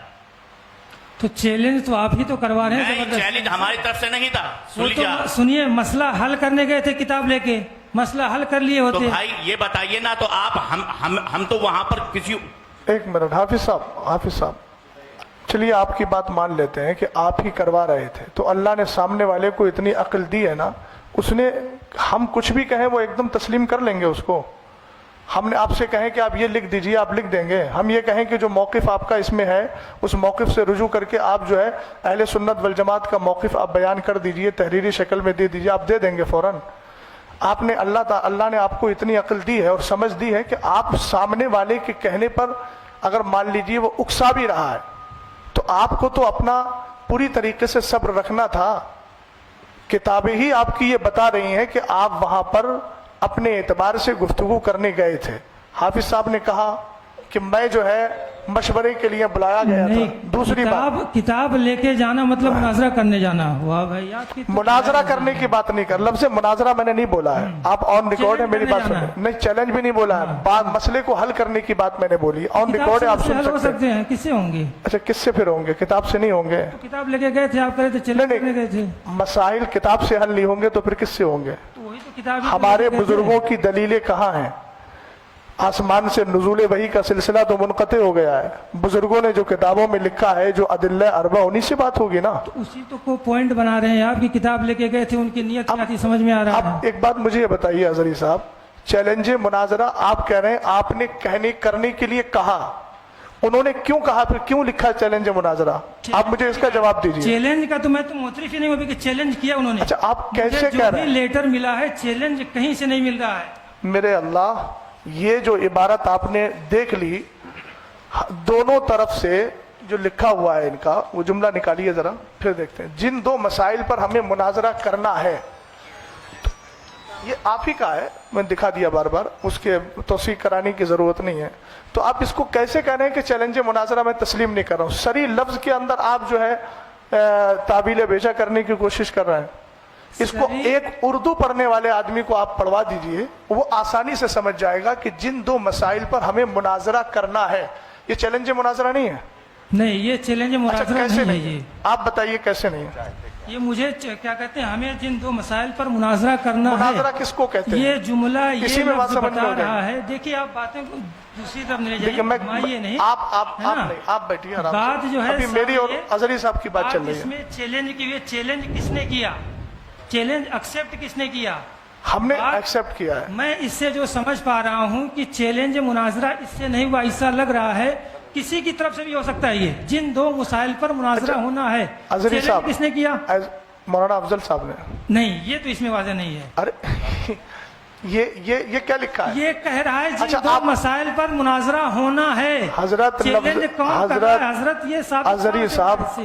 تو چیلنج تو آپ ہی تو کروا رہے ہیں. نہیں، چیلنج ہماری طرف سے نہیں تھا. سنیے، مسئلہ حل کرنے گئے تھے کتاب لے کے، مسئلہ حل کر لیے ہوتے. تو بھائی یہ بتائیے نا، تو آپ ہم تو وہاں پر کسی... ایک منٹ حافظ صاحب چلیے آپ کی بات مان لیتے ہیں کہ آپ ہی کروا رہے تھے، تو اللہ نے سامنے والے کو اتنی عقل دی ہے نا، اس نے ہم کچھ بھی کہیں وہ ایک دم تسلیم کر لیں گے اس کو. ہم نے آپ سے کہیں کہ آپ یہ لکھ دیجئے، آپ لکھ دیں گے. ہم یہ کہیں کہ جو موقف آپ کا اس میں ہے اس موقف سے رجوع کر کے آپ جو ہے اہل سنت والجماعت کا موقف آپ بیان کر دیجئے، تحریری شکل میں دے دیجئے، آپ دے دیں گے فوراً. آپ نے اللہ نے آپ کو اتنی عقل دی ہے اور سمجھ دی ہے کہ آپ سامنے والے کے کہنے پر اگر مان لیجئے وہ اکسا بھی رہا ہے تو آپ کو تو اپنا پوری طریقے سے صبر رکھنا تھا. کتابیں ہی آپ کی یہ بتا رہی ہیں کہ آپ وہاں پر اپنے اعتبار سے گفتگو کرنے گئے تھے. حافظ صاحب نے کہا کہ میں جو ہے مشورے کے لیے بلایا گیا تھا. دوسری بات، کتاب لے کے جانا مطلب مناظرہ کرنے جانا ہوا. بھائی آپ کی مناظرہ کرنے کی بات نہیں کر، لفظ مناظرہ میں نے نہیں بولا ہے، آپ آن ریکارڈ ہے میری بات سنیں. نہیں، چیلنج بھی نہیں بولا ہے، بات مسئلے کو حل کرنے کی بات میں نے بولی. آن ریکارڈ ہے، آپ سن سکتے ہیں. کس سے ہوں گے؟ اچھا، کس سے پھر ہوں گے؟ کتاب سے نہیں ہوں گے. کتاب لے کے گئے تھے آپ، کرے تھے چیلنج کرنے گئے تھے. مسائل کتاب سے حل نہیں ہوں گے تو پھر کس سے ہوں گے؟ وہی تو کتاب. ہمارے بزرگوں کی دلیلیں کہاں ہیں؟ آسمان سے نزول وحی کا سلسلہ تو منقطع ہو گیا ہے. بزرگوں نے جو کتابوں میں لکھا ہے، جو ادلہ اربع، انہی سے بات ہوگی نا. اسی تو کو پوائنٹ بنا رہے ہیں آپ کی. کتاب لے کے گئے تھے، ان کی نیت کیا تھی سمجھ میں آ رہا ہے. اب ایک بات مجھے یہ بتائیے حضری صاحب، چیلنج مناظرہ آپ کہہ رہے ہیں آپ نے کرنے کے لیے کہا، انہوں نے کیوں کہا، پھر کیوں لکھا چیلنج مناظرہ؟ آپ مجھے اس کا جواب دیجیے. چیلنج کا تو میں تو معترف ہی نہیں ہوں کہ چیلنج کیا انہوں نے. اچھا، آپ کیسے کہہ رہے ہیں؟ لیٹر ملا ہے، چیلنج کہیں سے نہیں مل رہا ہے. میرے اللہ، یہ جو عبارت آپ نے دیکھ لی، دونوں طرف سے جو لکھا ہوا ہے ان کا، وہ جملہ نکالیے ذرا، پھر دیکھتے ہیں. جن دو مسائل پر ہمیں مناظرہ کرنا ہے، یہ آپ ہی کا ہے، میں دکھا دیا بار بار، اس کے توثیق کرانے کی ضرورت نہیں ہے. تو آپ اس کو کیسے کہہ رہے ہیں کہ چیلنج مناظرہ میں تسلیم نہیں کر رہا ہوں؟ صریح لفظ کے اندر آپ جو ہے تعبیل بیجا کرنے کی کوشش کر رہے ہیں. اس کو ایک اردو پڑھنے والے آدمی کو آپ پڑھوا دیجئے، وہ آسانی سے سمجھ جائے گا کہ جن دو مسائل پر ہمیں مناظرہ کرنا ہے، یہ چیلنج مناظرہ نہیں ہے۔ نہیں، یہ چیلنج مناظرہ کیسے نہیں ہے نہیں؟ آپ بتائیے کیسے نہیں ہے؟ یہ مجھے کیا کہتے ہیں، ہمیں جن دو مسائل پر مناظرہ کرنا ہے، مناظرہ کس کو کہتے ہیں؟ یہ جملہ اسی یہ میں بات لفظ سمجھ بتا لو گے۔ رہا ہے۔ دیکھیے آپ باتیں کو دوسری طرف نہیں لے دیکھیں میں جائیے نہیں، آپ بیٹھیے آرام سے۔ بات جو ہے ابھی میری اور سامنے- اظہری صاحب کی بات چل رہی اس ہے۔ میں چیلنج کی ہوئی، چیلنج کس نے کیا؟ چیلنج ایکسپٹ کس نے کیا؟ ہم نے بات- ایکسپٹ کیا ہے۔ میں اس سے جو سمجھ پا رہا ہوں کہ چیلنج مناظرہ اس سے نہیں ہوا، ایسا لگ رہا ہے کسی کی طرف سے بھی ہو سکتا ہے۔ یہ جن دو مسائل پر مناظرہ ہونا ہے، اظہری چیلنج صاحب کس نے کیا؟ مولانا افضل صاحب نے۔ نہیں، یہ تو اس میں واضح نہیں ہے۔ ارے یہ کیا لکھا ہے؟ یہ کہہ رہا ہے اچھا، جن دو آپ- مسائل پر مناظرہ ہونا ہے۔ حضرت چیلنج کون کر رہا ہے؟ حضرت یہ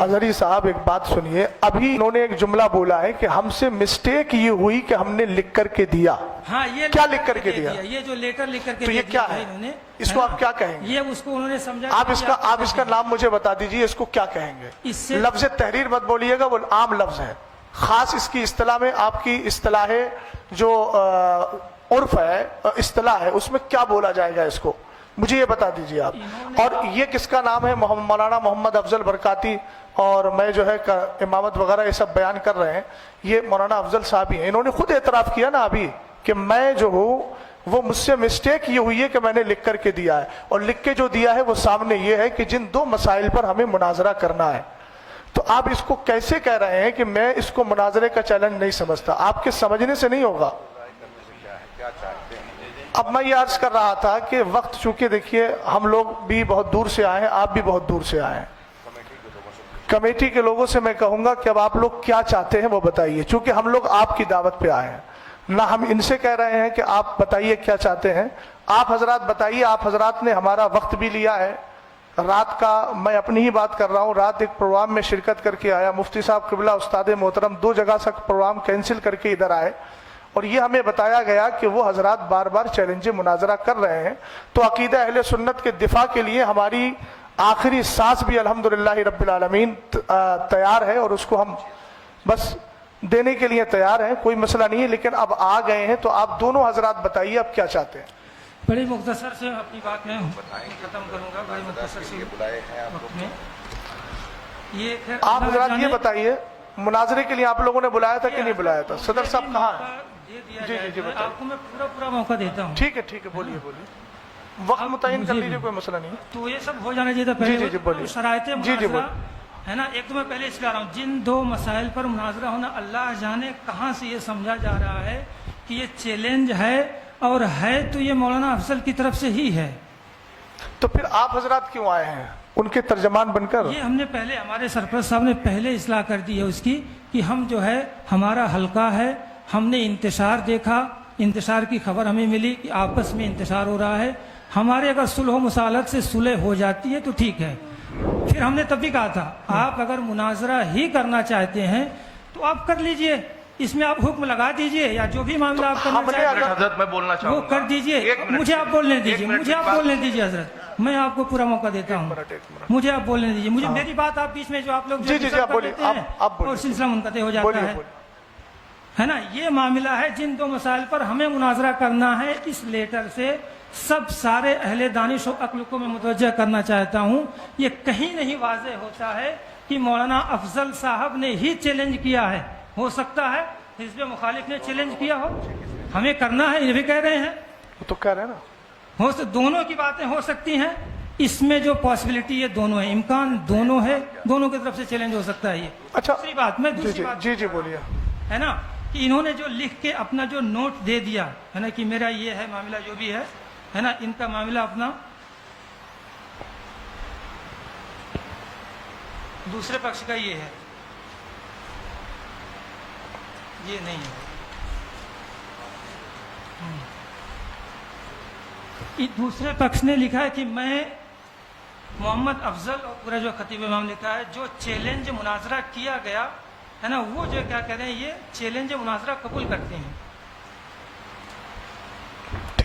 اظہری صاحب ایک بات سنیے، ابھی انہوں نے ایک جملہ بولا ہے کہ ہم سے مسٹیک یہ ہوئی کہ ہم نے لکھ کر کے دیا۔ ہاں، یہ کیا لکھ کر کے دیا؟ یہ جو لیٹر لکھ کر کے تو یہ دے کیا دیا ہے؟ انہوں نے، اس کو آپ کیا کہیں گے؟ یہ اس کو انہوں نے سمجھا آپ کہ آپ اس کا نام مجھے بتا دیجئے، اس کو کیا کہیں گے؟ اس سے- لفظ تحریر مت بولیے گا، وہ عام لفظ ہے، خاص اس کی اصطلاح میں آپ کی اصطلاح ہے جو عرف ہے، اصطلاح ہے، اس میں کیا بولا جائے گا اس کو؟ مجھے یہ بتا دیجئے آپ۔ اور یہ کس کا نام ہے؟ مولانا محمد افضل برکاتی، اور میں جو ہے امامت وغیرہ یہ سب بیان کر رہے ہیں، یہ مولانا افضل صاحب ہی ہیں۔ انہوں نے خود اعتراف کیا نا ابھی کہ میں جو ہوں وہ مجھ سے مسٹیک یہ ہوئی ہے کہ میں نے لکھ کر کے دیا ہے، اور لکھ کے جو دیا ہے وہ سامنے یہ ہے کہ جن دو مسائل پر ہمیں مناظرہ کرنا ہے۔ تو آپ اس کو کیسے کہہ رہے ہیں کہ میں اس کو مناظرے کا چیلنج نہیں سمجھتا؟ آپ کے سمجھنے سے نہیں ہوگا۔ اب میں یہ عرض کر رہا تھا کہ وقت چونکہ دیکھیے ہم لوگ بھی بہت دور سے آئے ہیں، آپ بھی بہت دور سے آئے ہیں، کمیٹی کے لوگوں سے میں کہوں گا کہ اب آپ لوگ کیا چاہتے ہیں وہ بتائیے، چونکہ ہم لوگ آپ کی دعوت پہ آئے ہیں، نہ ہم ان سے کہہ رہے ہیں کہ آپ بتائیے کیا چاہتے ہیں۔ آپ حضرات بتائیے، آپ حضرات نے ہمارا وقت بھی لیا ہے، رات کا میں اپنی ہی بات کر رہا ہوں، رات ایک پروگرام میں شرکت کر کے آیا، مفتی صاحب قبلہ استاد محترم 2 جگہ سے پروگرام کینسل کر کے ادھر آئے، اور یہ ہمیں بتایا گیا کہ وہ حضرات بار بار چیلنج مناظرہ کر رہے ہیں۔ تو عقیدہ اہل سنت کے دفاع کے لیے ہماری آخری سانس بھی الحمدللہ رب العالمین تیار ہے، اور اس کو ہم بس دینے کے لیے تیار ہیں، کوئی مسئلہ نہیں ہے۔ لیکن اب آ گئے ہیں تو آپ دونوں حضرات بتائیے اب کیا چاہتے ہیں۔ بڑی مختصر سے اپنی بات میں ختم کروں گا، بڑی مختصر سے وقت میں۔ یہ خیر آپ اللہ حضرات یہ جانے- بتائیے، مناظرے کے لیے آپ لوگوں نے بلایا تھا کہ نہیں بلایا تھا؟ صدر صاحب کہاں ہیں؟ دے دیا جی، جائے جی، تو بتائیے۔ آپ کو میں پورا موقع دیتا ہوں۔ ٹھیک ہے بولیے وقت متعین کر لیجیے، کوئی مسئلہ نہیں ہے۔ تو یہ سب ہو جانا چاہیے تھا پہلے۔ جی، بولیے۔ شرائط جی، مناظرہ بولیے۔ ہے نا، ایک تو میں پہلے اس لیے آ رہا ہوں، جن دو مسائل پر مناظرہ ہونا، اللہ جانے کہاں سے یہ سمجھا جا رہا ہے کہ یہ چیلنج ہے، اور ہے تو یہ مولانا افضل کی طرف سے ہی ہے۔ تو پھر آپ حضرات کیوں آئے ہیں ان کے ترجمان بن کر؟ یہ ہم نے پہلے، ہمارے سرپرست صاحب نے پہلے اصلاح کر دی ہے اس کی، کہ ہم جو ہے ہمارا حلقہ ہے، ہم نے انتشار دیکھا، انتشار کی خبر ہمیں ملی کہ آپس میں انتشار ہو رہا ہے، ہمارے اگر صلح و مصالحت سے صلح ہو جاتی ہے تو ٹھیک ہے۔ پھر ہم نے تب بھی کہا تھا آپ اگر مناظرہ ہی کرنا چاہتے ہیں تو آپ کر لیجئے، اس میں آپ حکم لگا دیجئے، یا جو بھی معاملہ آپ کرنا چاہتے ہیں حضرت میں بولنا چاہوں وہ گا، کر دیجئے۔ مجھے آپ بولنے دیجئے، مجھے آپ بولنے دیجئے حضرت، میں آپ کو پورا موقع دیتا ہوں، مجھے آپ بولنے دیجئے، مجھے میری بات آپ بیچ میں جو آپ لوگ جی، جی، آپ بولیے، آپ بولیے۔ اور سلسلہ منقطع ہو جاتا ہے نا۔ یہ معاملہ ہے، جن دو مسائل پر ہمیں مناظرہ کرنا ہے، اس لیٹر سے سارے اہل دانش و عقل کو میں متوجہ کرنا چاہتا ہوں، یہ کہیں نہیں واضح ہوتا ہے کہ مولانا افضل صاحب نے ہی چیلنج کیا ہے۔ ہو سکتا ہے حزب مخالف نے چیلنج کیا ہو، ہمیں کرنا ہے، یہ بھی کہہ رہے ہیں، وہ تو کہہ رہے ہیں نا، دونوں کی باتیں ہو سکتی ہیں، اس میں جو پاسبلٹی ہے دونوں ہے، امکان دونوں ہے، دونوں کی طرف سے چیلنج ہو سکتا ہے۔ یہ اچھا، دوسری بات، میں دوسری بات جی بولیے۔ ہے نا، کہ انہوں نے جو لکھ کے اپنا جو نوٹ دے دیا ہے نا کہ میرا یہ ہے معاملہ، جو بھی ہے نا، ان کا معاملہ اپنا دوسرے پکش کا یہ ہے، یہ نہیں ہے۔ دوسرے پکش نے لکھا ہے کہ میں محمد افضل، اور پورا جو خطیب امام لکھا ہے، جو چیلنج مناظرہ کیا گیا ہے نا، وہ جو کیا کہہ رہے ہیں، یہ چیلنج مناظرہ قبول کرتے ہیں۔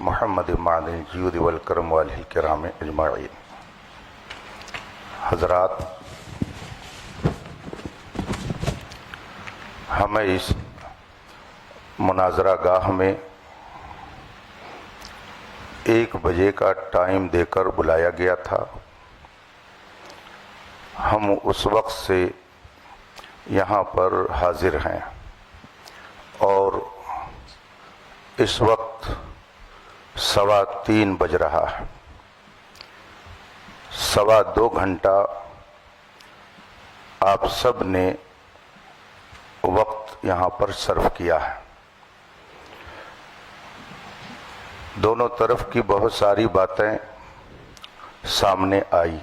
محمد معدن الجود والکرم والہ الکرام اجمعین. حضرات، ہمیں اس مناظرہ گاہ میں 1 بجے کا ٹائم دے کر بلایا گیا تھا. ہم اس وقت سے یہاں پر حاضر ہیں اور اس وقت 3:15 بج رہا ہے. 2.25 گھنٹہ آپ سب نے وقت یہاں پر صرف کیا ہے. دونوں طرف کی بہت ساری باتیں سامنے آئی.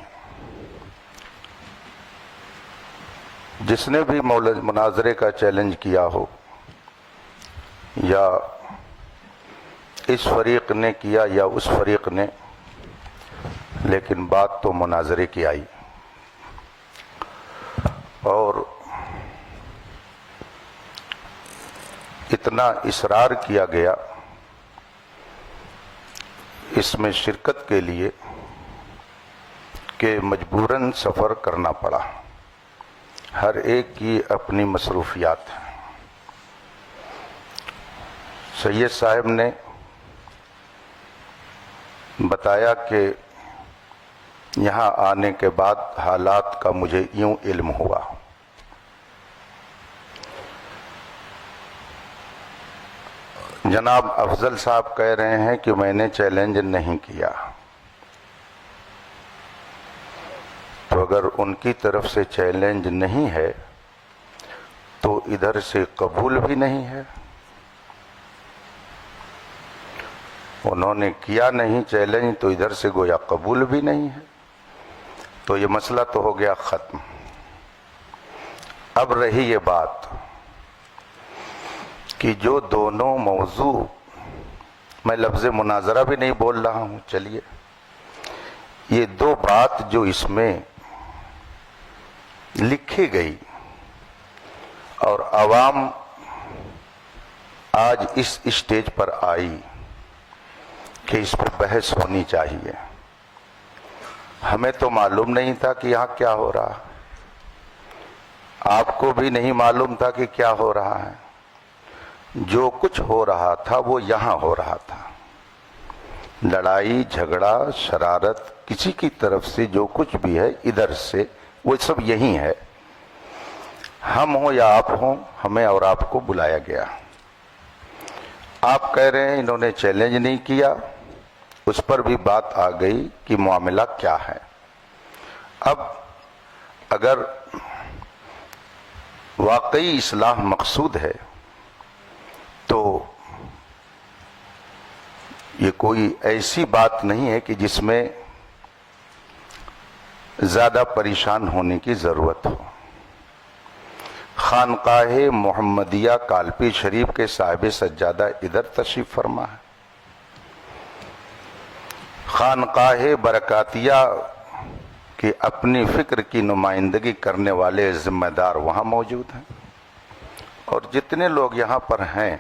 جس نے بھی مناظرے کا چیلنج کیا ہو یا اس فریق نے کیا یا اس فریق نے، لیکن بات تو مناظرے کی آئی. اور اتنا اصرار کیا گیا اس میں شرکت کے لیے کہ مجبوراً سفر کرنا پڑا. ہر ایک کی اپنی مصروفیات ہیں. سید صاحب نے بتایا کہ یہاں آنے کے بعد حالات کا مجھے یوں علم ہوا. جناب افضل صاحب کہہ رہے ہیں کہ میں نے چیلنج نہیں کیا، تو اگر ان کی طرف سے چیلنج نہیں ہے تو ادھر سے قبول بھی نہیں ہے. انہوں نے کیا نہیں چیلنج تو ادھر سے گویا قبول بھی نہیں ہے. تو یہ مسئلہ تو ہو گیا ختم. اب رہی یہ بات کہ جو دونوں موضوع، میں لفظ مناظرہ بھی نہیں بول رہا ہوں، چلیے، یہ 2 بات جو اس میں لکھی گئی اور عوام آج اس اسٹیج پر آئی کہ اس پر بحث ہونی چاہیے. ہمیں تو معلوم نہیں تھا کہ یہاں کیا ہو رہا، آپ کو بھی نہیں معلوم تھا کہ کیا ہو رہا ہے. جو کچھ ہو رہا تھا وہ یہاں ہو رہا تھا. لڑائی جھگڑا شرارت کسی کی طرف سے جو کچھ بھی ہے ادھر سے وہ سب یہی ہے. ہم ہوں یا آپ ہوں، ہمیں اور آپ کو بلایا گیا. آپ کہہ رہے ہیں انہوں نے چیلنج نہیں کیا، اس پر بھی بات آ گئی کہ معاملہ کیا ہے. اب اگر واقعی اصلاح مقصود ہے تو یہ کوئی ایسی بات نہیں ہے کہ جس میں زیادہ پریشان ہونے کی ضرورت ہو. خانقاہ محمدیہ کالپی شریف کے صاحب سجادہ ادھر تشریف فرما ہے. خانقاہ برکاتیہ کی اپنی فکر کی نمائندگی کرنے والے ذمہ دار وہاں موجود ہیں. اور جتنے لوگ یہاں پر ہیں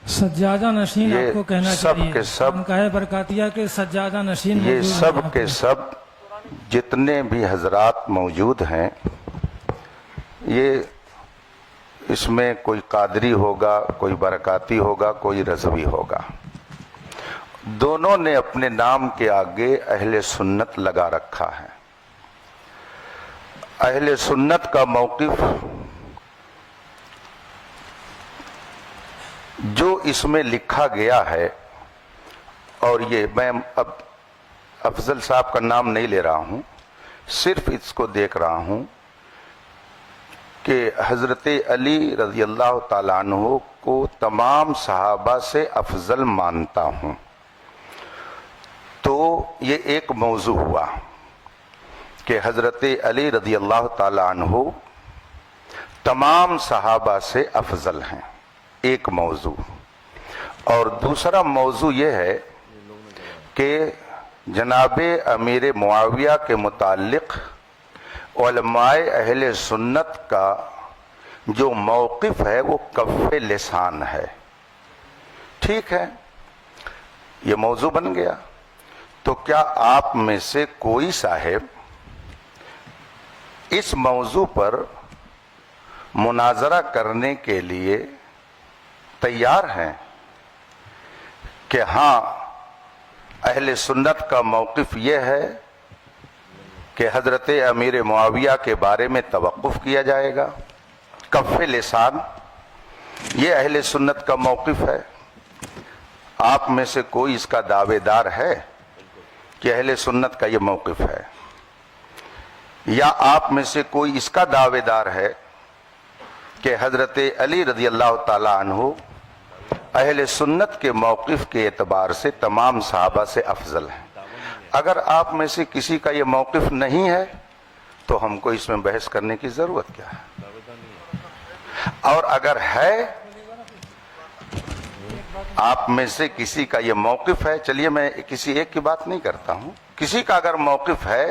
سجادہ نشین یہ آپ کو کہنا سب چاہیے، کے سب خانقاہ برکاتیہ کے سجادہ نشین یہ موجود ہیں سب یہاں کے پہ. سب جتنے بھی حضرات موجود ہیں، یہ اس میں کوئی قادری ہوگا، کوئی برکاتی ہوگا، کوئی رضوی ہوگا. دونوں نے اپنے نام کے آگے اہل سنت لگا رکھا ہے. اہل سنت کا موقف جو اس میں لکھا گیا ہے، اور یہ میں اب افضل صاحب کا نام نہیں لے رہا ہوں، صرف اس کو دیکھ رہا ہوں کہ حضرت علی رضی اللہ تعالیٰ عنہ کو تمام صحابہ سے افضل مانتا ہوں. تو یہ ایک موضوع ہوا کہ حضرت علی رضی اللہ تعالیٰ عنہ تمام صحابہ سے افضل ہیں، ایک موضوع. اور دوسرا موضوع یہ ہے کہ جناب امیر معاویہ کے متعلق علماء اہل سنت کا جو موقف ہے وہ کف لسان ہے. ٹھیک ہے، یہ موضوع بن گیا. تو کیا آپ میں سے کوئی صاحب اس موضوع پر مناظرہ کرنے کے لیے تیار ہیں کہ ہاں اہل سنت کا موقف یہ ہے کہ حضرت امیر معاویہ کے بارے میں توقف کیا جائے گا؟ کف لسان یہ اہل سنت کا موقف ہے. آپ میں سے کوئی اس کا دعوے دار ہے کہ اہل سنت کا یہ موقف ہے؟ یا آپ میں سے کوئی اس کا دعوے دار ہے کہ حضرت علی رضی اللہ تعالی عنہ اہل سنت کے موقف کے اعتبار سے تمام صحابہ سے افضل ہیں؟ اگر آپ میں سے کسی کا یہ موقف نہیں ہے تو ہم کو اس میں بحث کرنے کی ضرورت کیا ہے؟ اور اگر ہے آپ میں سے کسی کا یہ موقف ہے، چلیے میں کسی ایک کی بات نہیں کرتا ہوں، کسی کا اگر موقف ہے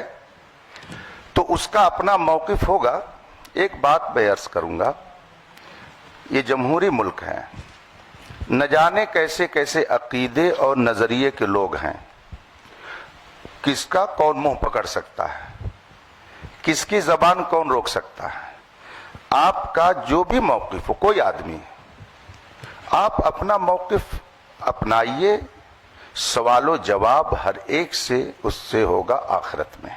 تو اس کا اپنا موقف ہوگا. ایک بات میں عرض کروں گا، یہ جمہوری ملک ہے، نہ جانے کیسے کیسے عقیدے اور نظریے کے لوگ ہیں. کس کا کون منہ پکڑ سکتا ہے، کس کی زبان کون روک سکتا ہے. آپ کا جو بھی موقف ہو، کوئی آدمی آپ اپنا موقف اپنائیے، سوال و جواب ہر ایک سے اس سے ہوگا آخرت میں.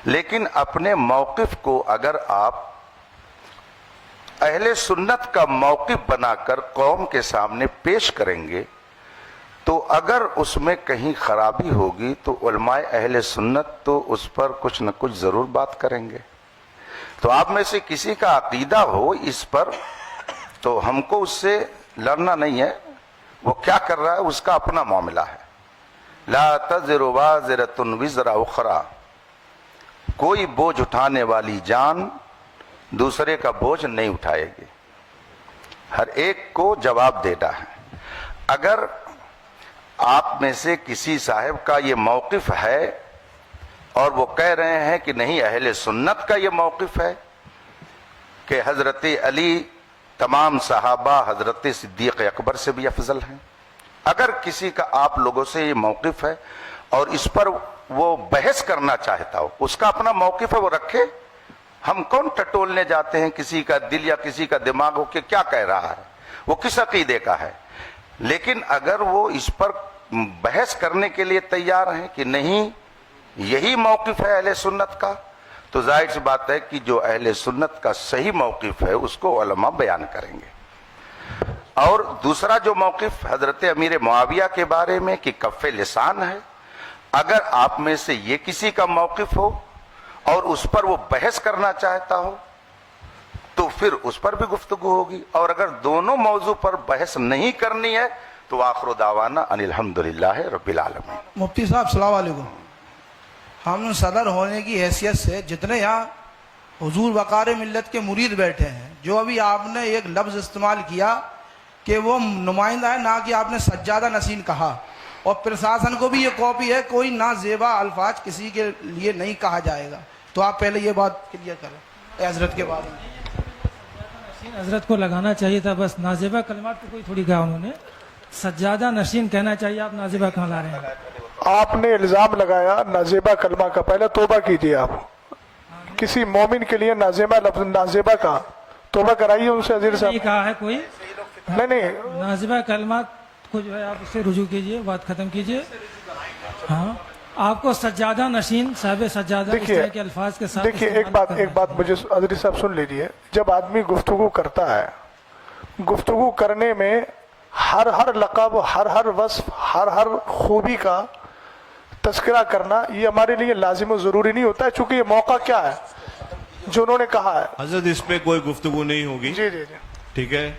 لیکن اپنے موقف کو اگر آپ اہل سنت کا موقف بنا کر قوم کے سامنے پیش کریں گے تو اگر اس میں کہیں خرابی ہوگی تو علماء اہل سنت تو اس پر کچھ نہ کچھ ضرور بات کریں گے. تو آپ میں سے کسی کا عقیدہ ہو اس پر تو ہم کو اس سے لڑنا نہیں ہے، وہ کیا کر رہا ہے اس کا اپنا معاملہ ہے. لا تزر وازرۃ وزر اخرى، کوئی بوجھ اٹھانے والی جان دوسرے کا بوجھ نہیں اٹھائے گی، ہر ایک کو جواب دینا ہے. اگر آپ میں سے کسی صاحب کا یہ موقف ہے اور وہ کہہ رہے ہیں کہ نہیں اہل سنت کا یہ موقف ہے کہ حضرت علی تمام صحابہ حضرت صدیق اکبر سے بھی افضل ہیں، اگر کسی کا آپ لوگوں سے یہ موقف ہے اور اس پر وہ بحث کرنا چاہتا ہو، اس کا اپنا موقف ہے، وہ رکھے. ہم کون ٹٹولنے جاتے ہیں کسی کا دل یا کسی کا دماغ ہو کہ کیا کہہ رہا ہے، وہ کس عقیدے کا ہے. لیکن اگر وہ اس پر بحث کرنے کے لیے تیار ہیں کہ نہیں یہی موقف ہے اہل سنت کا، تو ظاہر سی بات ہے کہ جو اہل سنت کا صحیح موقف ہے اس کو علماء بیان کریں گے. اور دوسرا جو موقف حضرت امیر معاویہ کے بارے میں کہ کف لسان ہے، اگر آپ میں سے یہ کسی کا موقف ہو اور اس پر وہ بحث کرنا چاہتا ہو تو پھر اس پر بھی گفتگو ہوگی. اور اگر دونوں موضوع پر بحث نہیں کرنی ہے تو آخر دعوانا ان الحمدللہ رب العالمین. مفتی صاحب السلام علیکم. ہم صدر ہونے کی حیثیت سے جتنے یہاں حضور وقار ملت کے مرید بیٹھے ہیں، جو ابھی آپ نے ایک لفظ استعمال کیا کہ وہ نمائندہ ہے، نہ کہ آپ نے سجادہ نشین کہا، اور پرشاسن کو بھی یہ کاپی ہے، کوئی نہ زیبا الفاظ کسی کے لیے نہیں کہا جائے گا. تو آپ پہلے یہ بات کلیئر کریں حضرت کے بارے میں. حضرت کو لگانا چاہیے تھا بس، نازیبہ کلمات تو کوئی تھوڑی کہا انہوں نے، سجادہ نشین کہنا چاہیے. آپ نازیبہ کہاں لا رہے ہیں؟ آپ نے الزام لگایا نازیبہ کلمہ کا، پہلے توبہ کیجیے. آپ کسی مومن کے لیے نازیبہ لفظ نازیبہ کا توبہ کرائیے ان سے. عزیز صاحب یہ کہا ہے کوئی نہیں، نازیبہ کلمات کو جو ہے آپ اس سے رجوع کیجئے، بات ختم کیجئے. ہاں آپ کو سجادہ نشین صاحب سجادہ اس طرح کے الفاظ کے ساتھ دیکھیے ایک بات مجھے عزیز صاحب سن لیجیے. جب آدمی گفتگو کرتا ہے، گفتگو کرنے میں ہر لقب، ہر وصف، ہر خوبی کا تذکرہ کرنا یہ ہمارے لیے لازم و ضروری نہیں ہوتا ہے، چونکہ یہ موقع کیا ہے جو انہوں نے کہا ہے. حضرت اس پہ کوئی گفتگو نہیں ہوگی. جی ٹھیک ہے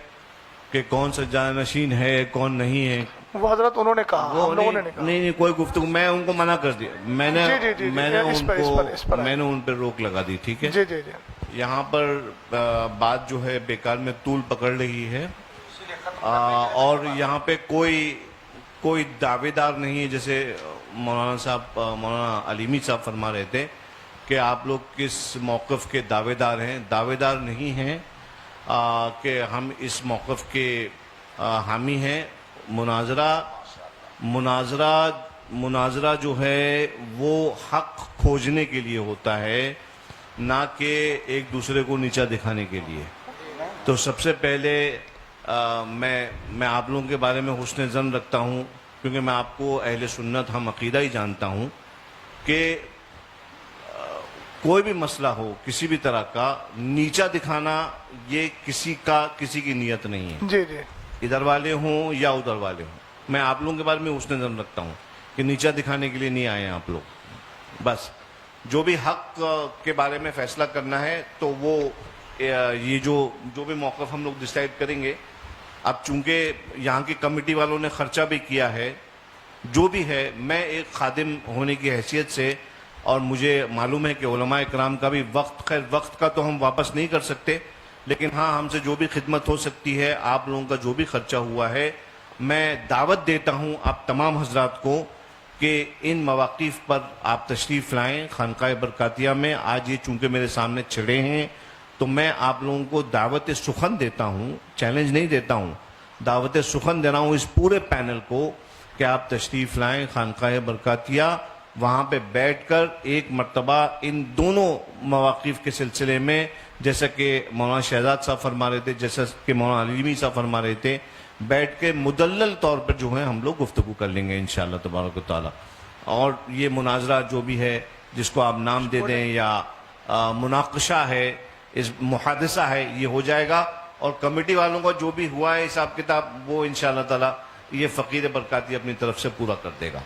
کہ کون سجادہ نشین ہے کون نہیں ہے، وہ حضرت انہوں نے کہا، ہم لوگوں نے نہیں کہا. نہیں کوئی گفتگو، میں ان کو منع کر دیا، میں نے ان پہ روک لگا دی. ٹھیک ہے. جی یہاں پر بات جو ہے بیکار میں طول پکڑ رہی ہے، اور یہاں پہ کوئی دعوے دار نہیں ہے. جیسے مولانا علیمی صاحب فرما رہے تھے کہ آپ لوگ کس موقف کے دعوے دار ہیں. دعوے دار نہیں ہیں کہ ہم اس موقف کے حامی ہیں. مناظرہ مناظرہ جو ہے وہ حق کھوجنے کے لیے ہوتا ہے، نہ کہ ایک دوسرے کو نیچا دکھانے کے لیے. تو سب سے پہلے میں آپ لوگوں کے بارے میں حسن ظن رکھتا ہوں، کیونکہ میں آپ کو اہل سنت ہم عقیدہ ہی جانتا ہوں کہ کوئی بھی مسئلہ ہو کسی بھی طرح کا نیچا دکھانا یہ کسی کی نیت نہیں ہے. جی جی ادھر والے ہوں یا ادھر والے ہوں، میں آپ لوگوں کے بارے میں حسن ظن رکھتا ہوں کہ نیچا دکھانے کے لیے نہیں آئے ہیں آپ لوگ. بس جو بھی حق کے بارے میں فیصلہ کرنا ہے تو وہ یہ جو بھی موقف ہم لوگ ڈیسائیڈ کریں گے. اب چونکہ یہاں کی کمیٹی والوں نے خرچہ بھی کیا ہے، جو بھی ہے، میں ایک خادم ہونے کی حیثیت سے، اور مجھے معلوم ہے کہ علماء اکرام کا بھی وقت کا تو ہم واپس نہیں کر سکتے، لیکن ہاں ہم سے جو بھی خدمت ہو سکتی ہے، آپ لوگوں کا جو بھی خرچہ ہوا ہے، میں دعوت دیتا ہوں آپ تمام حضرات کو کہ ان مواقف پر آپ تشریف لائیں خانقاہ برکاتیہ میں. آج یہ چونکہ میرے سامنے چھڑے ہیں تو میں آپ لوگوں کو دعوت سخن دیتا ہوں، چیلنج نہیں دیتا ہوں، دعوت سخن دے رہا ہوں اس پورے پینل کو کہ آپ تشریف لائیں خانقاہ برکاتیہ. وہاں پہ بیٹھ کر ایک مرتبہ ان دونوں مواقف کے سلسلے میں، جیسا کہ مولانا شہزاد صاحب فرما رہے تھے، جیسا کہ مولانا علیمی صاحب فرما رہے تھے، بیٹھ کے مدلل طور پر جو ہے ہم لوگ گفتگو کر لیں گے انشاءاللہ تبارک و تعالی. اور یہ مناظرہ جو بھی ہے، جس کو آپ نام دے دیں یا مناقشہ ہے، اس محادثہ ہے، یہ ہو جائے گا. اور کمیٹی والوں کا جو بھی ہوا ہے حساب کتاب وہ انشاءاللہ تعالی یہ فقیر برکاتی اپنی طرف سے پورا کر دے گا.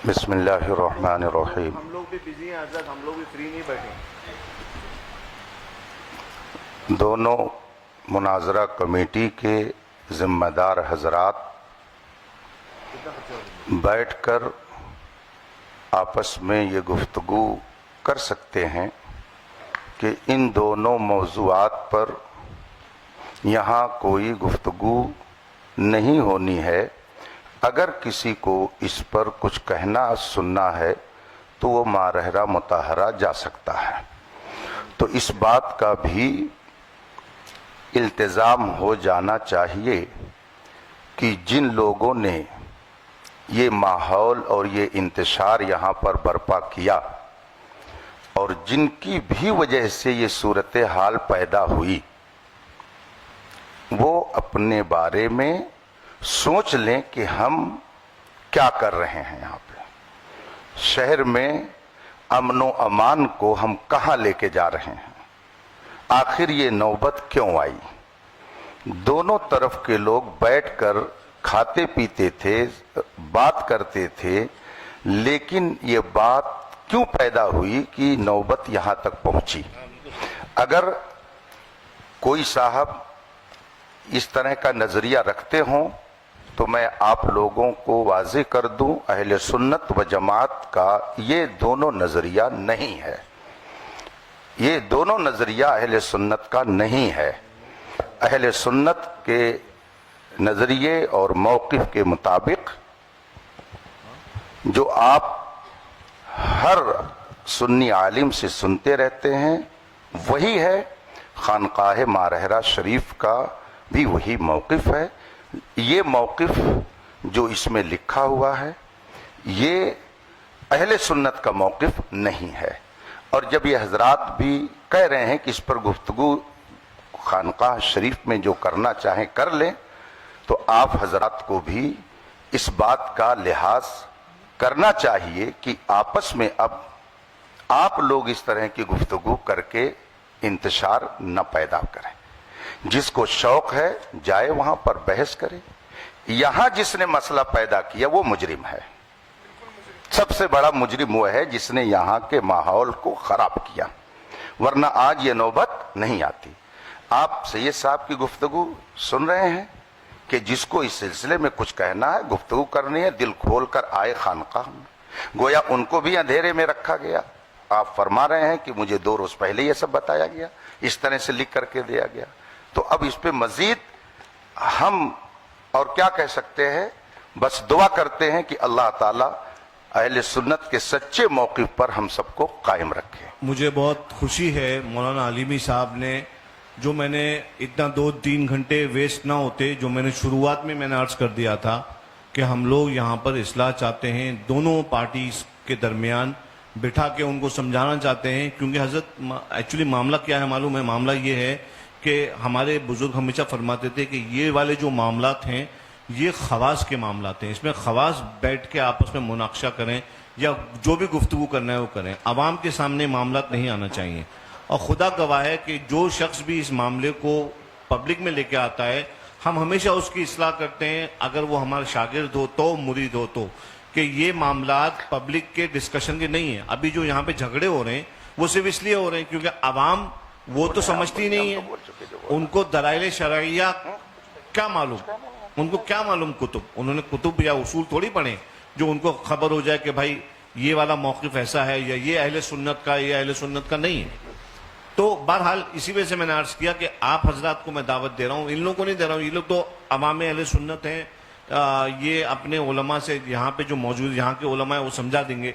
بسم اللہ الرحمن الرحیم. ہم لوگ بھی بزی ہیں حضرت، ہم لوگ بھی فری نہیں بیٹھے. دونوں مناظرہ کمیٹی کے ذمہ دار حضرات بیٹھ کر آپس میں یہ گفتگو کر سکتے ہیں کہ ان دونوں موضوعات پر یہاں کوئی گفتگو نہیں ہونی ہے. اگر کسی کو اس پر کچھ کہنا سننا ہے تو وہ مارحرہ مطہرہ جا سکتا ہے. تو اس بات کا بھی التزام ہو جانا چاہیے کہ جن لوگوں نے یہ ماحول اور یہ انتشار یہاں پر برپا کیا اور جن کی بھی وجہ سے یہ صورتحال پیدا ہوئی، وہ اپنے بارے میں سوچ لیں کہ ہم کیا کر رہے ہیں. یہاں پہ شہر میں امن و امان کو ہم کہاں لے کے جا رہے ہیں؟ آخر یہ نوبت کیوں آئی؟ دونوں طرف کے لوگ بیٹھ کر کھاتے پیتے تھے، بات کرتے تھے، لیکن یہ بات کیوں پیدا ہوئی کہ نوبت یہاں تک پہنچی؟ اگر کوئی صاحب اس طرح کا نظریہ رکھتے ہوں تو میں آپ لوگوں کو واضح کر دوں، اہل سنت و جماعت کا یہ دونوں نظریہ نہیں ہے. یہ دونوں نظریہ اہل سنت کا نہیں ہے. اہل سنت کے نظریے اور موقف کے مطابق جو آپ ہر سنی عالم سے سنتے رہتے ہیں وہی ہے. خانقاہ مارحرہ شریف کا بھی وہی موقف ہے. یہ موقف جو اس میں لکھا ہوا ہے یہ اہل سنت کا موقف نہیں ہے. اور جب یہ حضرات بھی کہہ رہے ہیں کہ اس پر گفتگو خانقاہ شریف میں جو کرنا چاہیں کر لیں، تو آپ حضرات کو بھی اس بات کا لحاظ کرنا چاہیے کہ آپس میں اب آپ لوگ اس طرح کی گفتگو کر کے انتشار نہ پیدا کریں. جس کو شوق ہے جائے وہاں پر بحث کرے. یہاں جس نے مسئلہ پیدا کیا وہ مجرم ہے. سب سے بڑا مجرم وہ ہے جس نے یہاں کے ماحول کو خراب کیا، ورنہ آج یہ نوبت نہیں آتی. آپ سید صاحب کی گفتگو سن رہے ہیں کہ جس کو اس سلسلے میں کچھ کہنا ہے، گفتگو کرنی ہے، دل کھول کر آئے خانقاہ میں. گویا ان کو بھی اندھیرے میں رکھا گیا. آپ فرما رہے ہیں کہ مجھے 2 روز پہلے یہ سب بتایا گیا، اس طرح سے لکھ کر کے دیا گیا. تو اب اس پہ مزید ہم اور کیا کہہ سکتے ہیں؟ بس دعا کرتے ہیں کہ اللہ تعالی اہل سنت کے سچے موقف پر ہم سب کو قائم رکھے. مجھے بہت خوشی ہے مولانا علیمی صاحب نے، جو میں نے اتنا 2-3 گھنٹے ویسٹ نہ ہوتے، جو میں نے شروعات میں نے عرض کر دیا تھا کہ ہم لوگ یہاں پر اصلاح چاہتے ہیں، دونوں پارٹیز کے درمیان بٹھا کے ان کو سمجھانا چاہتے ہیں. کیونکہ حضرت ایکچولی معاملہ کیا ہے معلوم ہے؟ معاملہ یہ ہے کہ ہمارے بزرگ ہمیشہ فرماتے تھے کہ یہ والے جو معاملات ہیں یہ خواص کے معاملات ہیں، اس میں خواص بیٹھ کے آپس میں مناقشہ کریں یا جو بھی گفتگو کرنا ہے وہ کریں، عوام کے سامنے معاملات نہیں آنا چاہیے. اور خدا گواہ ہے کہ جو شخص بھی اس معاملے کو پبلک میں لے کے آتا ہے ہم ہمیشہ اس کی اصلاح کرتے ہیں، اگر وہ ہمارا شاگرد ہو تو، مرید ہو تو، کہ یہ معاملات پبلک کے ڈسکشن کے نہیں ہیں. ابھی جو یہاں پہ جھگڑے ہو رہے ہیں وہ صرف اس لیے ہو رہے ہیں کیونکہ عوام وہ تو سمجھتی نہیں ہے، ان کو دلائل شرعیہ کیا معلوم، ان کو کیا معلوم کتب، انہوں نے کتب یا اصول تھوڑی پڑھے جو ان کو خبر ہو جائے کہ بھائی یہ والا موقف ایسا ہے یا یہ اہل سنت کا، یہ اہل سنت کا نہیں ہے. تو بہرحال اسی وجہ سے میں نے عرض کیا کہ آپ حضرات کو میں دعوت دے رہا ہوں، ان لوگوں کو نہیں دے رہا ہوں، یہ لوگ تو عوام اہل سنت ہیں، یہ اپنے علماء سے یہاں پہ جو موجود یہاں کے علماء ہیں وہ سمجھا دیں گے.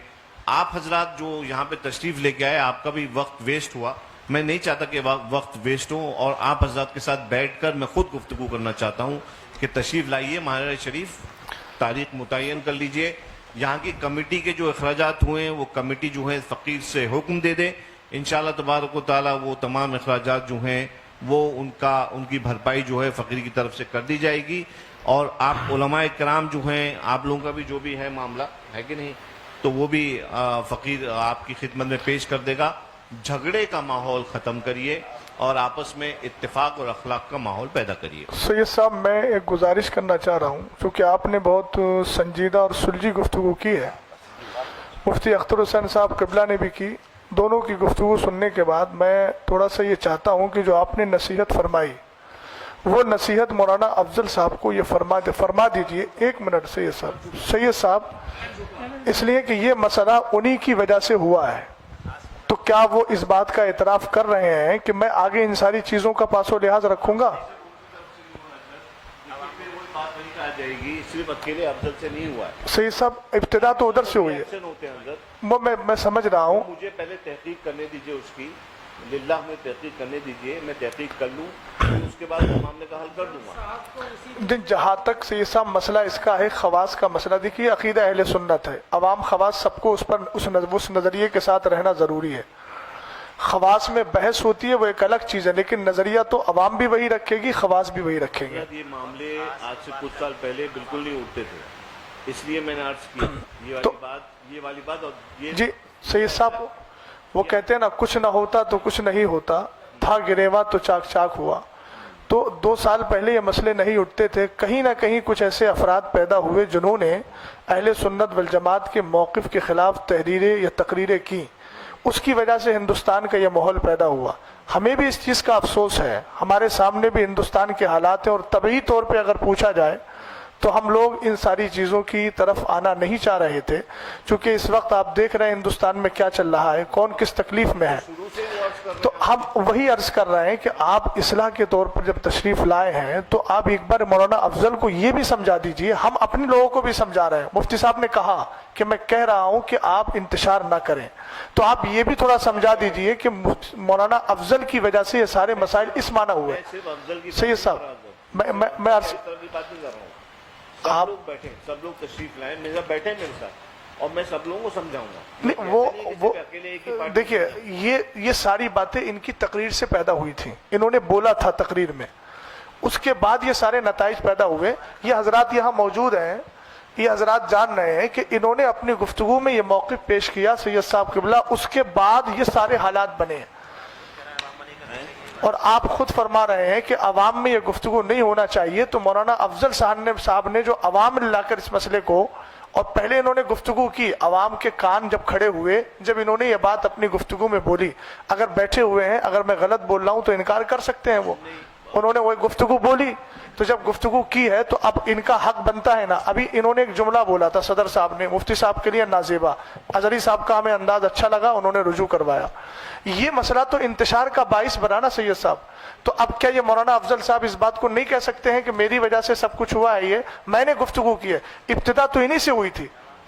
آپ حضرات جو یہاں پہ تشریف لے کے آئے آپ کا بھی وقت ویسٹ ہوا، میں نہیں چاہتا کہ وقت ویسٹ ہو، اور آپ حضرات کے ساتھ بیٹھ کر میں خود گفتگو کرنا چاہتا ہوں کہ تشریف لائیے ماہر شریف، تاریخ متعین کر لیجئے. یہاں کی کمیٹی کے جو اخراجات ہوئے ہیں وہ کمیٹی جو ہے فقیر سے حکم دے دے، انشاءاللہ تبارک و تعالی وہ تمام اخراجات جو ہیں وہ ان کی بھرپائی جو ہے فقیر کی طرف سے کر دی جائے گی. اور آپ علماء کرام جو ہیں، آپ لوگوں کا بھی جو بھی ہے معاملہ ہے کہ نہیں، تو وہ بھی فقیر آپ کی خدمت میں پیش کر دے گا. جھگڑے کا ماحول ختم کریے اور آپس میں اتفاق اور اخلاق کا ماحول پیدا کریے. سید صاحب میں ایک گزارش کرنا چاہ رہا ہوں، چونکہ آپ نے بہت سنجیدہ اور سلجھی گفتگو کی ہے، مفتی اختر حسین صاحب قبلہ نے بھی کی. دونوں کی گفتگو سننے کے بعد میں تھوڑا سا یہ چاہتا ہوں کہ جو آپ نے نصیحت فرمائی وہ نصیحت مولانا افضل صاحب کو یہ فرما دیجئے. 1 منٹ سید صاحب اس لیے کہ یہ مسئلہ انہی کی وجہ سے ہوا ہے، تو کیا وہ اس بات کا اعتراف کر رہے ہیں کہ میں آگے ان ساری چیزوں کا پاس و لحاظ رکھوں گا؟ جائے گی صرف اکیلے افضل سے نہیں ہوا ہے سید صاحب، ابتدا تو ادھر سے ہوئی ہے، ہوتے ہیں حضرت. میں سمجھ رہا ہوں. مجھے پہلے تحقیق کرنے دیجئے اس کی، للہ میں تحقیق کرنے دیجئے، میں تحقیق کر لوں اس کے بعد معاملے کا حل کر دوں گا. جہاں تک سید صاحب مسئلہ اس کا ہے خواص کا مسئلہ، دیکھیے عقیدہ اہل سنت ہے، عوام خواص سب کو اس نظریے کے ساتھ رہنا ضروری ہے. خواص میں بحث ہوتی ہے وہ ایک الگ چیز ہے، لیکن نظریہ تو عوام بھی وہی رکھے گی، خواص بھی وہی رکھیں گے. یہ معاملے آج سے کچھ سال پہلے بالکل نہیں اٹھتے تھے، اس لیے میں نے عرض کیا یہ والی بات. اور یہ جی سید صاحب وہ کہتے ہیں نا، کچھ نہ ہوتا تو کچھ نہیں ہوتا، تھا گریوا تو چاک چاک ہوا. تو 2 سال پہلے یہ مسئلے نہیں اٹھتے تھے، کہیں نہ کہیں کچھ ایسے افراد پیدا ہوئے جنہوں نے اہل سنت والجماعت کے موقف کے خلاف تحریریں یا تقریریں کی، اس کی وجہ سے ہندوستان کا یہ ماحول پیدا ہوا. ہمیں بھی اس چیز کا افسوس ہے، ہمارے سامنے بھی ہندوستان کے حالات ہیں، اور طبعی طور پہ اگر پوچھا جائے تو ہم لوگ ان ساری چیزوں کی طرف آنا نہیں چاہ رہے تھے، چونکہ اس وقت آپ دیکھ رہے ہیں ہندوستان میں کیا چل رہا ہے، کون کس تکلیف میں ہے. تو ہم وہی عرض کر رہے ہیں کہ آپ اصلاح کے طور پر جب تشریف لائے ہیں تو آپ ایک بار مولانا افضل کو یہ بھی سمجھا دیجئے، ہم اپنے لوگوں کو بھی سمجھا رہے ہیں. مفتی صاحب نے کہا کہ میں کہہ رہا ہوں کہ آپ انتشار نہ کریں، تو آپ یہ بھی تھوڑا سمجھا دیجئے کہ مولانا افضل کی وجہ سے یہ سارے مسائل اس معنی ہوئے. سید صاحب میں عرض آپ لوگ بیٹھیں، سب لوگ تشریف لائیں، میرا بیٹھیں میرے ساتھ اور میں سب لوگوں کو سمجھاؤں گا. وہ دیکھیے یہ ساری باتیں ان کی تقریر سے پیدا ہوئی تھیں، انہوں نے بولا تھا تقریر میں، اس کے بعد یہ سارے نتائج پیدا ہوئے. یہ حضرات یہاں موجود ہیں، یہ حضرات جان رہے ہیں کہ انہوں نے اپنی گفتگو میں یہ موقف پیش کیا سید صاحب قبلہ، اس کے بعد یہ سارے حالات بنے ہیں. اور آپ خود فرما رہے ہیں کہ عوام میں یہ گفتگو نہیں ہونا چاہیے. تو مولانا افضل صاحب نے جو عوام میں لا کر اس مسئلے کو، اور پہلے انہوں نے گفتگو کی، عوام کے کان جب کھڑے ہوئے، جب انہوں نے یہ بات اپنی گفتگو میں بولی، اگر بیٹھے ہوئے ہیں، اگر میں غلط بول رہا ہوں تو انکار کر سکتے ہیں. وہ انہوں نے وہ گفتگو بولی، تو جب گفتگو کی ہے تو اب ان کا حق بنتا ہے نا. ابھی انہوں نے ایک جملہ بولا تھا صدر صاحب نے، مفتی صاحب کے لیے نازیبا، اظہری صاحب کا ہمیں انداز اچھا لگا، انہوں نے رجوع کروایا. یہ مسئلہ تو انتشار کا باعث بنا نا سید صاحب. تو اب کیا یہ مولانا افضل صاحب اس بات کو نہیں کہہ سکتے ہیں کہ میری وجہ سے سب کچھ ہوا ہے؟ یہ میں نے گفتگو کی ہے، ابتدا تو انہی سے ہوئی تھی.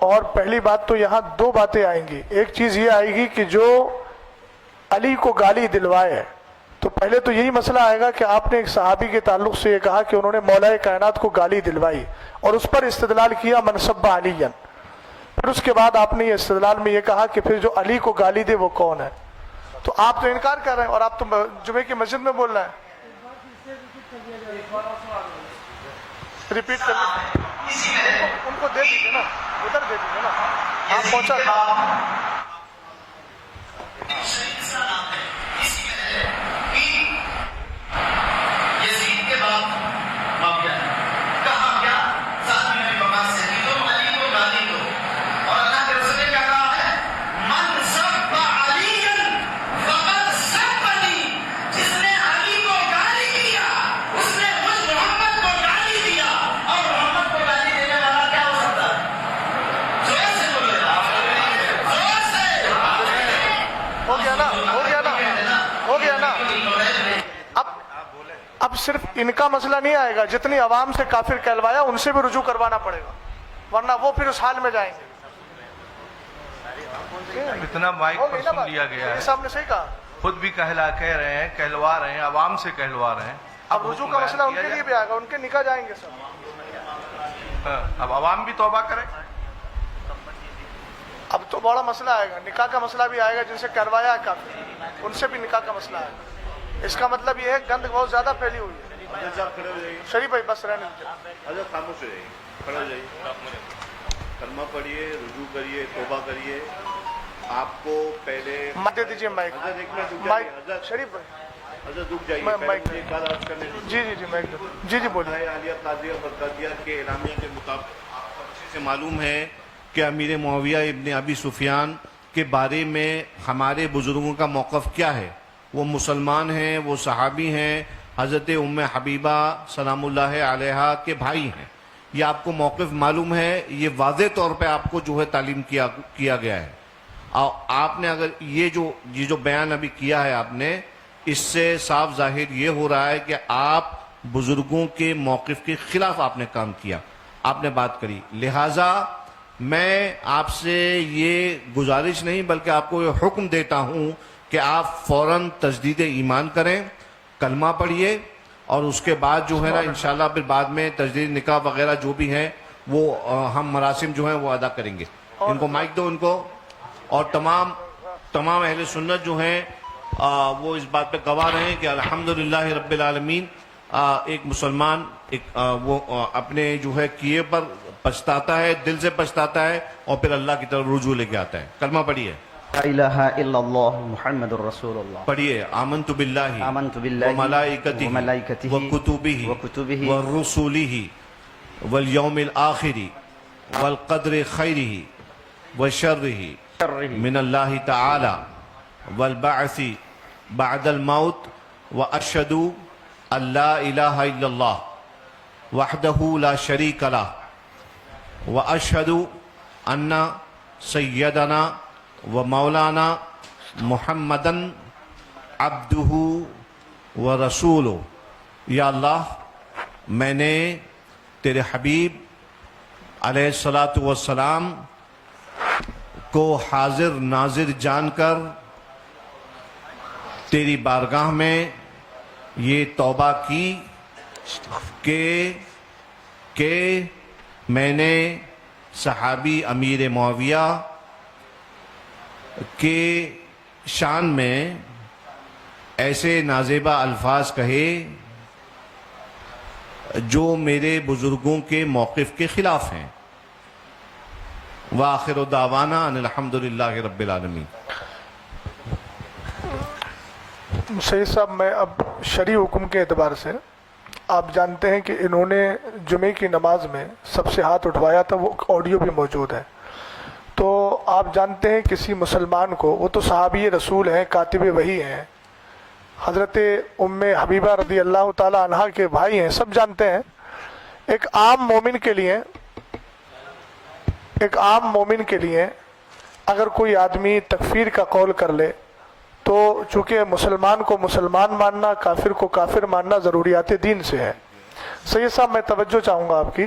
اور پہلی بات تو یہاں دو باتیں آئیں گی. ایک چیز یہ آئے گی کہ جو علی کو گالی دلوائے، تو پہلے تو یہی مسئلہ آئے گا کہ آپ نے ایک صحابی کے تعلق سے یہ کہا کہ انہوں نے مولا کائنات کو گالی دلوائی اور اس پر استدلال کیا من سب علی. پھر اس کے بعد آپ نے یہ استدلال میں یہ کہا کہ پھر جو علی کو گالی دے وہ کون ہے. تو آپ تو انکار کر رہے ہیں اور آپ تو جمعے کی مسجد میں بول رہے ہیں. ریپیٹ کر ان کو دے دیجیے نا، ادھر دے دیجیے نا، آپ پہنچا. یزید کے بعد معاویہ کہا کیا ساتھ میں نبی پاک سے کہ تم علی کو گالی دو، اور اللہ کے رسول نے کیا کہا ہے من سب علی فقد سبنی، جس نے علی کو گالی دیا اس نے مجھ محمد کو گالی دیا. اور محمد کو گالی دینے والا کیا ہو سکتا ہے؟ زور سے بولے گا، زور سے. ہو گیا نا، ہو گیا نا، ہو گیا نا. اب صرف ان کا مسئلہ نہیں آئے گا، جتنی عوام سے کافر کہلوایا ان سے بھی رجوع کروانا پڑے گا، ورنہ وہ پھر اس حال میں جائیں گے. اتنا مائک پر سن لیا گیا ہے، صاحب نے صحیح کہا. خود بھی کہہ رہے ہیں، کہلوا رہے ہیں، عوام سے کہلوا رہے ہیں. اب رجوع کا مسئلہ ان کے لیے بھی آئے گا، ان کے نکاح جائیں گے سب. اب عوام بھی توبہ کرے. اب تو بڑا مسئلہ آئے گا، نکاح کا مسئلہ بھی آئے گا، جن سے کہلوایا ہے کافر ان سے بھی نکاح کا مسئلہ آئے گا. اس کا مطلب یہ ہے گند بہت زیادہ پھیلی ہوئی ہے. شریف بھائی بس رہنے دیجیے. حضرت خاموش رہیے، کھڑے ہو جائیے، کلمہ پڑھیے، رجوع کریے، توبہ کریے. آپ کو پہلے دے دیجیے مائک. حضرت ایک منٹ رک مائک جائیے. حضرت شریف بھائی حضرت رک جائیے، میں پہلے مائک مجھے ایک بات عرض کرنے دیجیے. جی جی جی مائک دے. جی جی بولیے. عالیہ قاضیہ برقادیہ کے اعلامیہ کے مطابق آپ کو اچھے سے معلوم ہے کہ امیر معاویہ ابن ابی سفیان کے بارے میں ہمارے بزرگوں کا موقف کیا ہے. وہ مسلمان ہیں، وہ صحابی ہیں، حضرت ام حبیبہ سلام اللہ علیہا کے بھائی ہیں. یہ آپ کو موقف معلوم ہے، یہ واضح طور پہ آپ کو جو ہے تعلیم کیا گیا ہے. اور آپ نے اگر یہ جو بیان ابھی کیا ہے آپ نے، اس سے صاف ظاہر یہ ہو رہا ہے کہ آپ بزرگوں کے موقف کے خلاف آپ نے کام کیا، آپ نے بات کری. لہٰذا میں آپ سے یہ گزارش نہیں بلکہ آپ کو یہ حکم دیتا ہوں کہ آپ فوراً تجدید ایمان کریں، کلمہ پڑھیے، اور اس کے بعد جو ہے نا انشاءاللہ پھر بعد میں تجدید نکاح وغیرہ جو بھی ہیں وہ ہم مراسم جو ہیں وہ ادا کریں گے. ان کو مائک دو ان کو. اور تمام اہل سنت جو ہیں وہ اس بات پہ گواہ رہے ہیں کہ الحمدللہ رب العالمین ایک مسلمان وہ اپنے جو ہے کیے پر پچھتاتا ہے، دل سے پچھتاتا ہے، اور پھر اللہ کی طرف رجوع لے کے آتا ہے. کلمہ پڑھیے. لا الہ الا اللہ محمد الرسول اللہ. پڑھیے. آمنت باللہ وملائکتہ وکتبہ ورسولہ والیوم الآخر والقدر خیرہ وشرہ من اللہ تعالی والبعث بعد الموت واشہد ان لا الہ الا اللہ وحدہ لا شریک لہ واشہد ان سیدنا و مولانا محمدن عبدہ و رسولہ. یا اللہ، میں نے تیرے حبیب علیہ الصلاۃ والسلام کو حاضر ناظر جان کر تیری بارگاہ میں یہ توبہ کی کہ میں نے صحابی امیر معاویہ کے شان میں ایسے نازیبہ الفاظ کہے جو میرے بزرگوں کے موقف کے خلاف ہیں. وآخر دعوانا ان الحمدللہ رب العالمین. سید صاحب، میں اب شرعی حکم کے اعتبار سے، آپ جانتے ہیں کہ انہوں نے جمعے کی نماز میں سب سے ہاتھ اٹھوایا تھا، وہ آڈیو بھی موجود ہے. تو آپ جانتے ہیں کسی مسلمان کو، وہ تو صحابی رسول ہیں، کاتب وحی ہیں، حضرت ام حبیبہ رضی اللہ تعالی عنہ کے بھائی ہیں، سب جانتے ہیں. ایک عام مومن کے لیے اگر کوئی آدمی تکفیر کا قول کر لے تو چونکہ مسلمان کو مسلمان ماننا، کافر کو کافر ماننا ضروریات دین سے ہے. سید صاحب، میں توجہ چاہوں گا آپ کی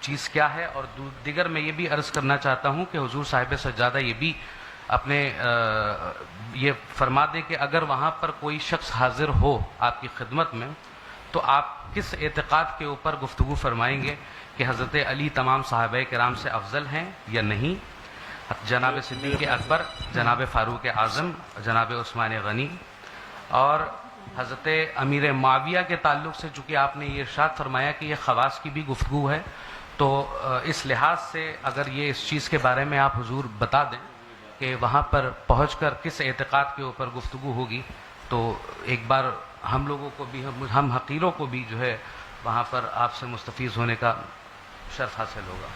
چیز کیا ہے، اور دیگر میں یہ بھی عرض کرنا چاہتا ہوں کہ حضور صاحب سجادہ یہ بھی اپنے یہ فرما دیں کہ اگر وہاں پر کوئی شخص حاضر ہو آپ کی خدمت میں تو آپ کس اعتقاد کے اوپر گفتگو فرمائیں گے کہ حضرت علی تمام صحابہ کرام سے افضل ہیں یا نہیں، جناب صدیق اکبر، جناب فاروق اعظم، جناب عثمان غنی، اور حضرت امیر معاویہ کے تعلق سے چونکہ آپ نے یہ ارشاد فرمایا کہ یہ خواص کی بھی گفتگو ہے، تو اس لحاظ سے اگر یہ اس چیز کے بارے میں آپ حضور بتا دیں کہ وہاں پر پہنچ کر کس اعتقاد کے اوپر گفتگو ہوگی، تو ایک بار ہم لوگوں کو بھی، ہم حقیروں کو بھی جو ہے وہاں پر آپ سے مستفیض ہونے کا شرف حاصل ہوگا۔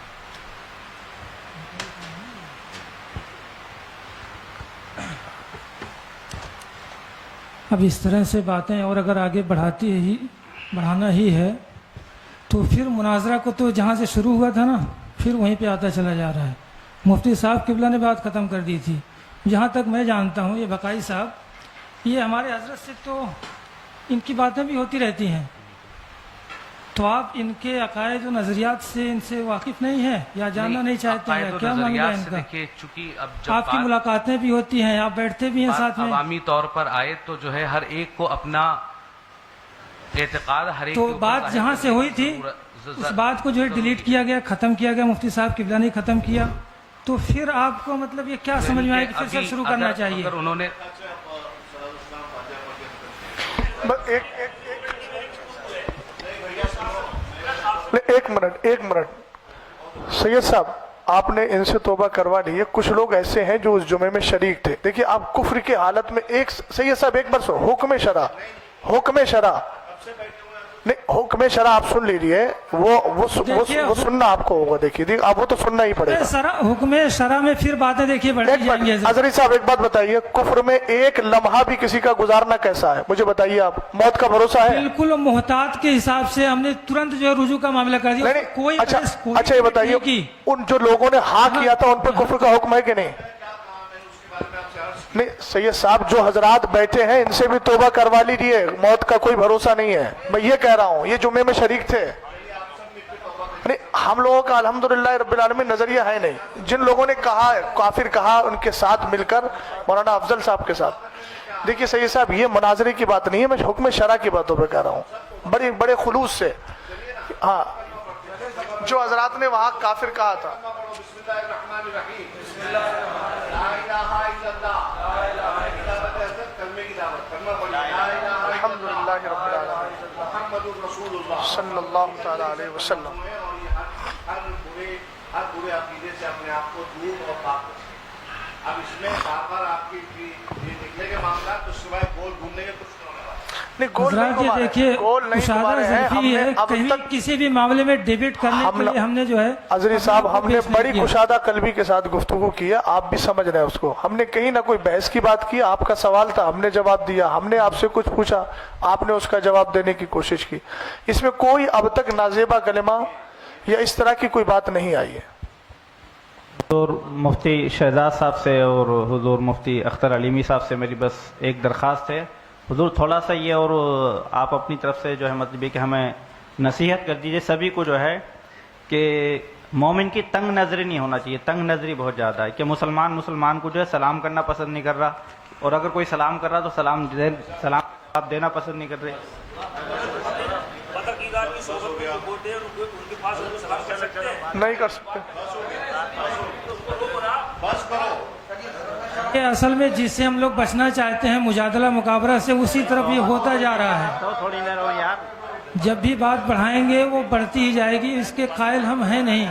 اب اس طرح سے باتیں اور اگر آگے بڑھانا ہی ہے تو پھر مناظرہ کو تو جہاں سے شروع ہوا تھا نا پھر وہیں پہ آتا چلا جا رہا ہے۔ مفتی صاحب قبلہ نے بات ختم کر دی تھی، جہاں تک میں جانتا ہوں یہ بقائی صاحب یہ ہمارے حضرت سے تو ان کی باتیں بھی ہوتی رہتی ہیں، تو آپ ان کے عقائد و نظریات سے ان سے واقف نہیں ہیں یا جاننا نہیں چاہتے ہیں، کیا معاملہ ہے ان کا؟ آپ کی ملاقاتیں بھی ہوتی ہیں، آپ بیٹھتے بھی ہیں ساتھ میں، عوامی طور پر آئے تو جو ہے ہر ایک کو اپنا اعتقاد ہر ایک تو بات جہاں سے ہوئی تھی اس بات کو جو ہے ڈیلیٹ کیا گیا، ختم کیا گیا، مفتی صاحب قبلہ نے ختم کیا، تو پھر آپ کو مطلب یہ کیا سمجھ میں آئے کہ پھر سے شروع کرنا چاہیے؟ اگر انہوں نے ایک منٹ سید صاحب، آپ نے ان سے توبہ کروا لی ہے، کچھ لوگ ایسے ہیں جو اس جمعے میں شریک تھے۔ دیکھیے آپ کفر کی حالت میں سید صاحب ایک بار سو حکم شرع نہیں، حکم شرع آپ سن لیجیے، وہ سننا آپ کو ہوگا، دیکھیے آپ وہ تو سننا ہی پڑے گا۔ حکم شرع میں پھر باتیں دیکھیے بڑھتی جائیں گی۔ حضرت صاحب ایک بات بتائیے، کفر میں ایک لمحہ بھی کسی کا گزارنا کیسا ہے؟ مجھے بتائیے، آپ موت کا بھروسہ ہے؟ بالکل محتاط کے حساب سے ہم نے ترنت جو ہے رجوع کا معاملہ کر دیا۔ کوئی اچھا یہ بتائیے، ان جو لوگوں نے ہاں کیا تھا ان پہ کفر کا حکم ہے کہ نہیں؟ نہیں سید صاحب، جو حضرات بیٹھے ہیں ان سے بھی توبہ کروا لیجیے، موت کا کوئی بھروسہ نہیں ہے، میں یہ کہہ رہا ہوں، یہ جمعے میں شریک تھے۔ نہیں، ہم لوگوں کا الحمدللہ رب العالمین نظریہ ہے نہیں، جن لوگوں نے کہا کافر کہا ان کے ساتھ مل کر مولانا افضل صاحب کے ساتھ۔ دیکھیے سید صاحب، یہ مناظرے کی بات نہیں ہے، میں حکم شرع کی باتوں پہ کہہ رہا ہوں، بڑے خلوص سے۔ ہاں، جو حضرات نے وہاں کافر کہا تھا، الحمدللہ رب العالمین صلی اللہ تعالی علیہ وسلم۔ ہر برے عقیدے سے اپنے آپ کو دور اور پاک رکھیں۔ اب اس میں بار بار آپ کی یہ نکلے کے معاملات تو سوائے گول گھومنے کے کچھ حضرات یہ دیکھیے مشاہدہ ظرفی ہے، کہیں کسی بھی معاملے میں ڈیبیٹ کرنے کے لیے ہم نے جو ہے حضرت صاحب ہم نے بڑی کشادہ قلبی کے ساتھ گفتگو کی ہے، آپ بھی سمجھ رہے ہیں اس کو، ہم نے کہیں نہ کوئی بحث کی بات کی، آپ کا سوال تھا ہم نے جواب دیا، ہم نے آپ سے کچھ پوچھا آپ نے اس کا جواب دینے کی کوشش کی، اس میں کوئی اب تک نازیبہ کلمہ یا اس طرح کی کوئی بات نہیں آئی ہے۔ حضور مفتی شہزاد صاحب سے اور حضور مفتی اختر علیمی صاحب سے میری بس ایک درخواست ہے، حضور تھوڑا سا یہ، اور آپ اپنی طرف سے جو ہے مطلب یہ کہ ہمیں نصیحت کر دیجئے سبھی کو جو ہے کہ مومن کی تنگ نظری نہیں ہونا چاہیے، تنگ نظری بہت زیادہ ہے کہ مسلمان کو جو ہے سلام کرنا پسند نہیں کر رہا، اور اگر کوئی سلام کر رہا تو سلام دینا پسند نہیں کر رہے۔ نہیں کر سکتے۔ اصل میں جس سے ہم لوگ بچنا چاہتے ہیں مجادلہ مقابلہ سے، اسی طرف یہ ہوتا جا رہا ہے، جب بھی بات بڑھائیں گے وہ بڑھتی ہی جائے گی، اس کے قائل ہم ہیں نہیں۔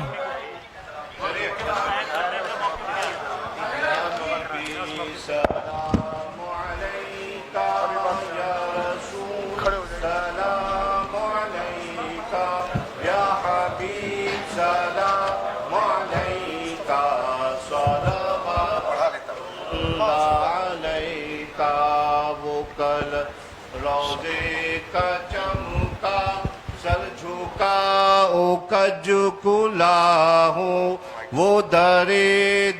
کج کلا ہوں وہ در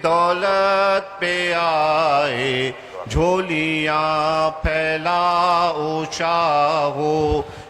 دولت پہ آئے، جھولیاں پھیلا شاہو